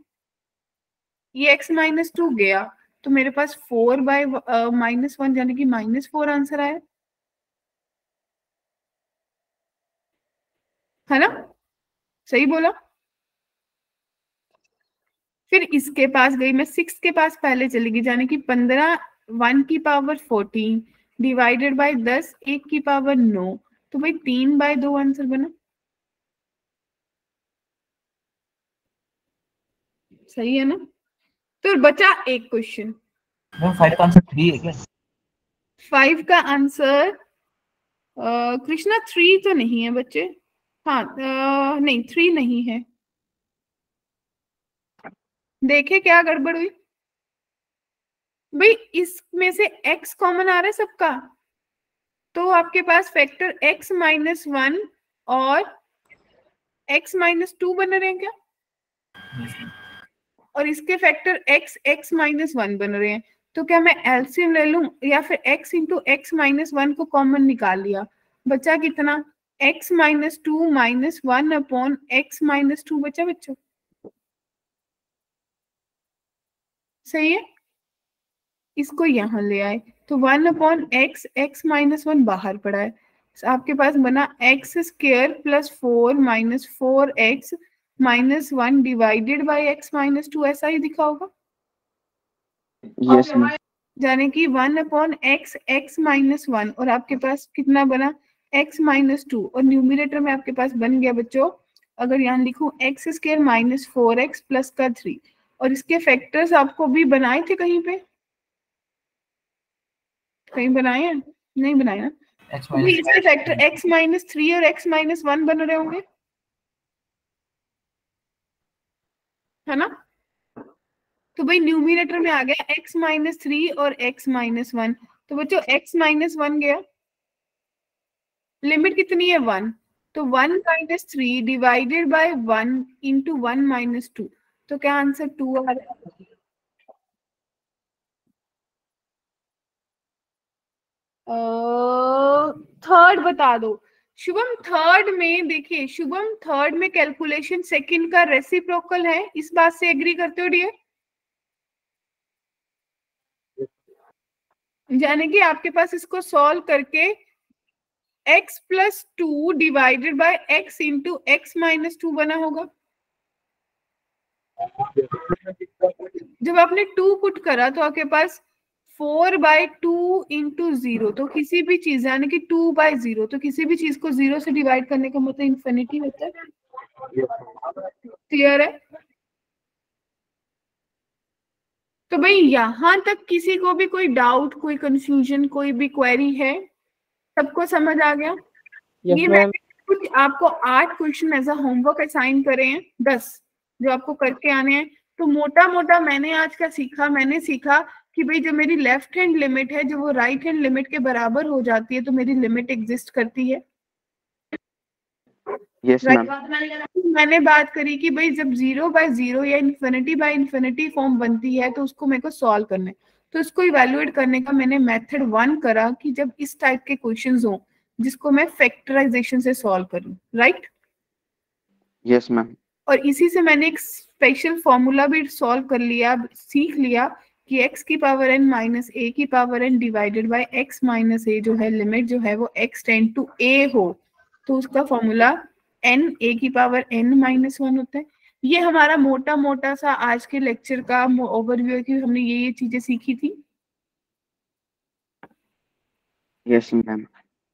ये x माइनस 2 गया तो मेरे पास 4/-1 यानी कि -4 आंसर आया, है ना? सही बोला? फिर इसके पास गई मैं, 6 के पास पहले चली गई, यानी कि 15 1 की पावर 14 डिवाइडेड बाय 10 1 की पावर 9, तो भाई 3/2 आंसर बना। सही है ना? तो बचा एक क्वेश्चन। 5 का आंसर 3 है क्या? 5 का आंसर कृष्णा 3 तो नहीं है बच्चे। हाँ नहीं 3 नहीं है। देखे क्या गड़बड़ हुई भाई? इसमें से x कॉमन आ रहा है सबका, तो आपके पास फैक्टर x माइनस 1 और x माइनस 2 बन रहे हैं क्या? और इसके फैक्टर x माइनस 1 बन रहे हैं। तो क्या मैं एलसीएम ले लूं, या फिर x इंटू x माइनस 1 को कॉमन निकाल लिया, बचा कितना? x minus 2 minus 1 upon x minus 2 बचा बच्चों। सही है? इसको यहाँ ले आए तो 1 अपॉन x, x माइनस 1 बाहर पड़ा है, आपके पास बना x² plus 4 minus 4x minus 1 divided bye x minus 2, ऐसा ही दिखा होगा। Yes ma'am. यानी कि 1 अपॉन x, x माइनस 1, और आपके पास कितना बना? x माइनस 2, और न्यूमिनेटर में आपके पास बन गया बच्चों, अगर यहाँ लिखूं x² माइनस 4x प्लस का 3, और इसके फैक्टर्स आपको भी बनाए थे कहीं पे, कहीं बनाए हैं? नहीं बनाए ना? इसके फैक्टर x माइनस 3 और x माइनस 1 बन रहे होंगे, है ना? तो भाई न्यूमिनेटर में आ गया x माइनस 3 और x माइनस 1, तो बच्चों x माइनस 1 गया, लिमिट कितनी है 1, तो 1 minus 3 divided by 1 into 1 minus 2, तो क्या आंसर 2 आ रहा है? थर्ड बता दो शुभम। थर्ड में देखिए शुभम, थर्ड में कैलकुलेशन सेकंड का रेसिप्रोकल है, इस बात से एग्री करते हो डियर? यानी कि आपके पास इसको सॉल्व करके x plus 2 divided by x into x minus 2 बना होगा। जब आपने 2 पुट करा तो आपके पास 4/2 इंटू 0, तो किसी भी चीज यानी कि 2/0, तो किसी भी चीज को 0 से डिवाइड करने का मतलब इन्फिनिटी होता है। क्लियर है? तो भाई यहां तक किसी को भी कोई डाउट, कोई कंफ्यूजन, कोई भी क्वेरी है? सबको समझ आ गया? ये मैंने कुछ आपको 8 question as a homework assign करे हैं, 10 जो आपको करके आने हैं। तो मोटा मोटा मैंने आज क्या सीखा? मैंने सीखा कि भाई जो मेरी लेफ्ट हैंड लिमिट है, जो वो राइट हैंड लिमिट के बराबर हो जाती है, तो मेरी लिमिट एग्जिस्ट करती है। Yes ma'am. मैंने बात करी कि भाई जब 0/0 या इन्फिनिटी बाय इन्फिनिटी फॉर्म बनती है तो उसको मेरे को सॉल्व करना है। तो इसको इवैल्यूएट करने का मैंने मेथड 1 करा कि जब इस टाइप के क्वेश्चंस हो जिसको मैं फैक्टराइजेशन से सॉल्व करूं, राइट? Yes ma'am. और इसी से मैंने एक स्पेशल फॉर्मूला भी सॉल्व कर लिया, सीख लिया कि x की पावर n माइनस a की power n divided by x minus a जो है लिमिट जो है वो x टेंड टू a हो तो उसका फॉर्मूला n a की पावर n माइनस 1 होता है। ये हमारा मोटा मोटा सा आज के लेक्चर का ओवरव्यू है कि हमने ये चीजें सीखी थी। Yes ma'am.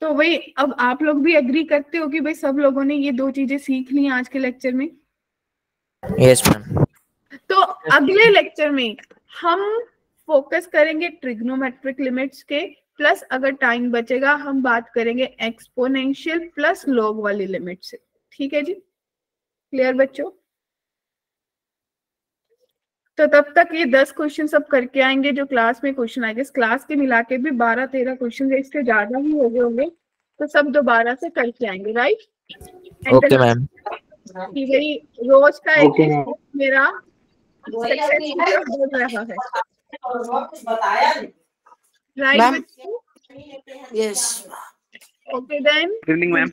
तो भाई अब आप लोग भी एग्री करते हो कि भाई सब लोगों ने ये 2 चीजें सीख ली आज के लेक्चर में? Yes ma'am. तो अगले लेक्चर में हम फोकस करेंगे ट्रिग्नोमेट्रिक लिमिट्स के, प्लस अगर टाइम बचेगा हम बात करेंगे एक्सपोनेंशियल प्लस लॉग वाली लिमिट से। ठीक है जी, क्लियर बच्चों? तो तब तक ये 10 क्वेश्चन सब करके आएंगे जो क्लास में क्वेश्चन आएंगे। इस क्लास के मिला के भी 12-13 क्वेश्चन है, इससे ज्यादा ही हो गए होंगे, तो सब दोबारा से करके आएंगे, राइट? Okay ma'am. मेरी रोज का Okay, एक मेरा सक्सेसफुल बढ़ रहा है, right? Yes. Okay then, good evening ma'am.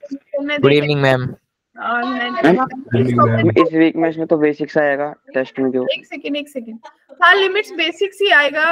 Good evening ma'am. इस वीक में इसमें तो बेसिक्स आएगा टेस्ट में जो। एक सेकेंड, हाँ लिमिट्स बेसिक्स ही आएगा।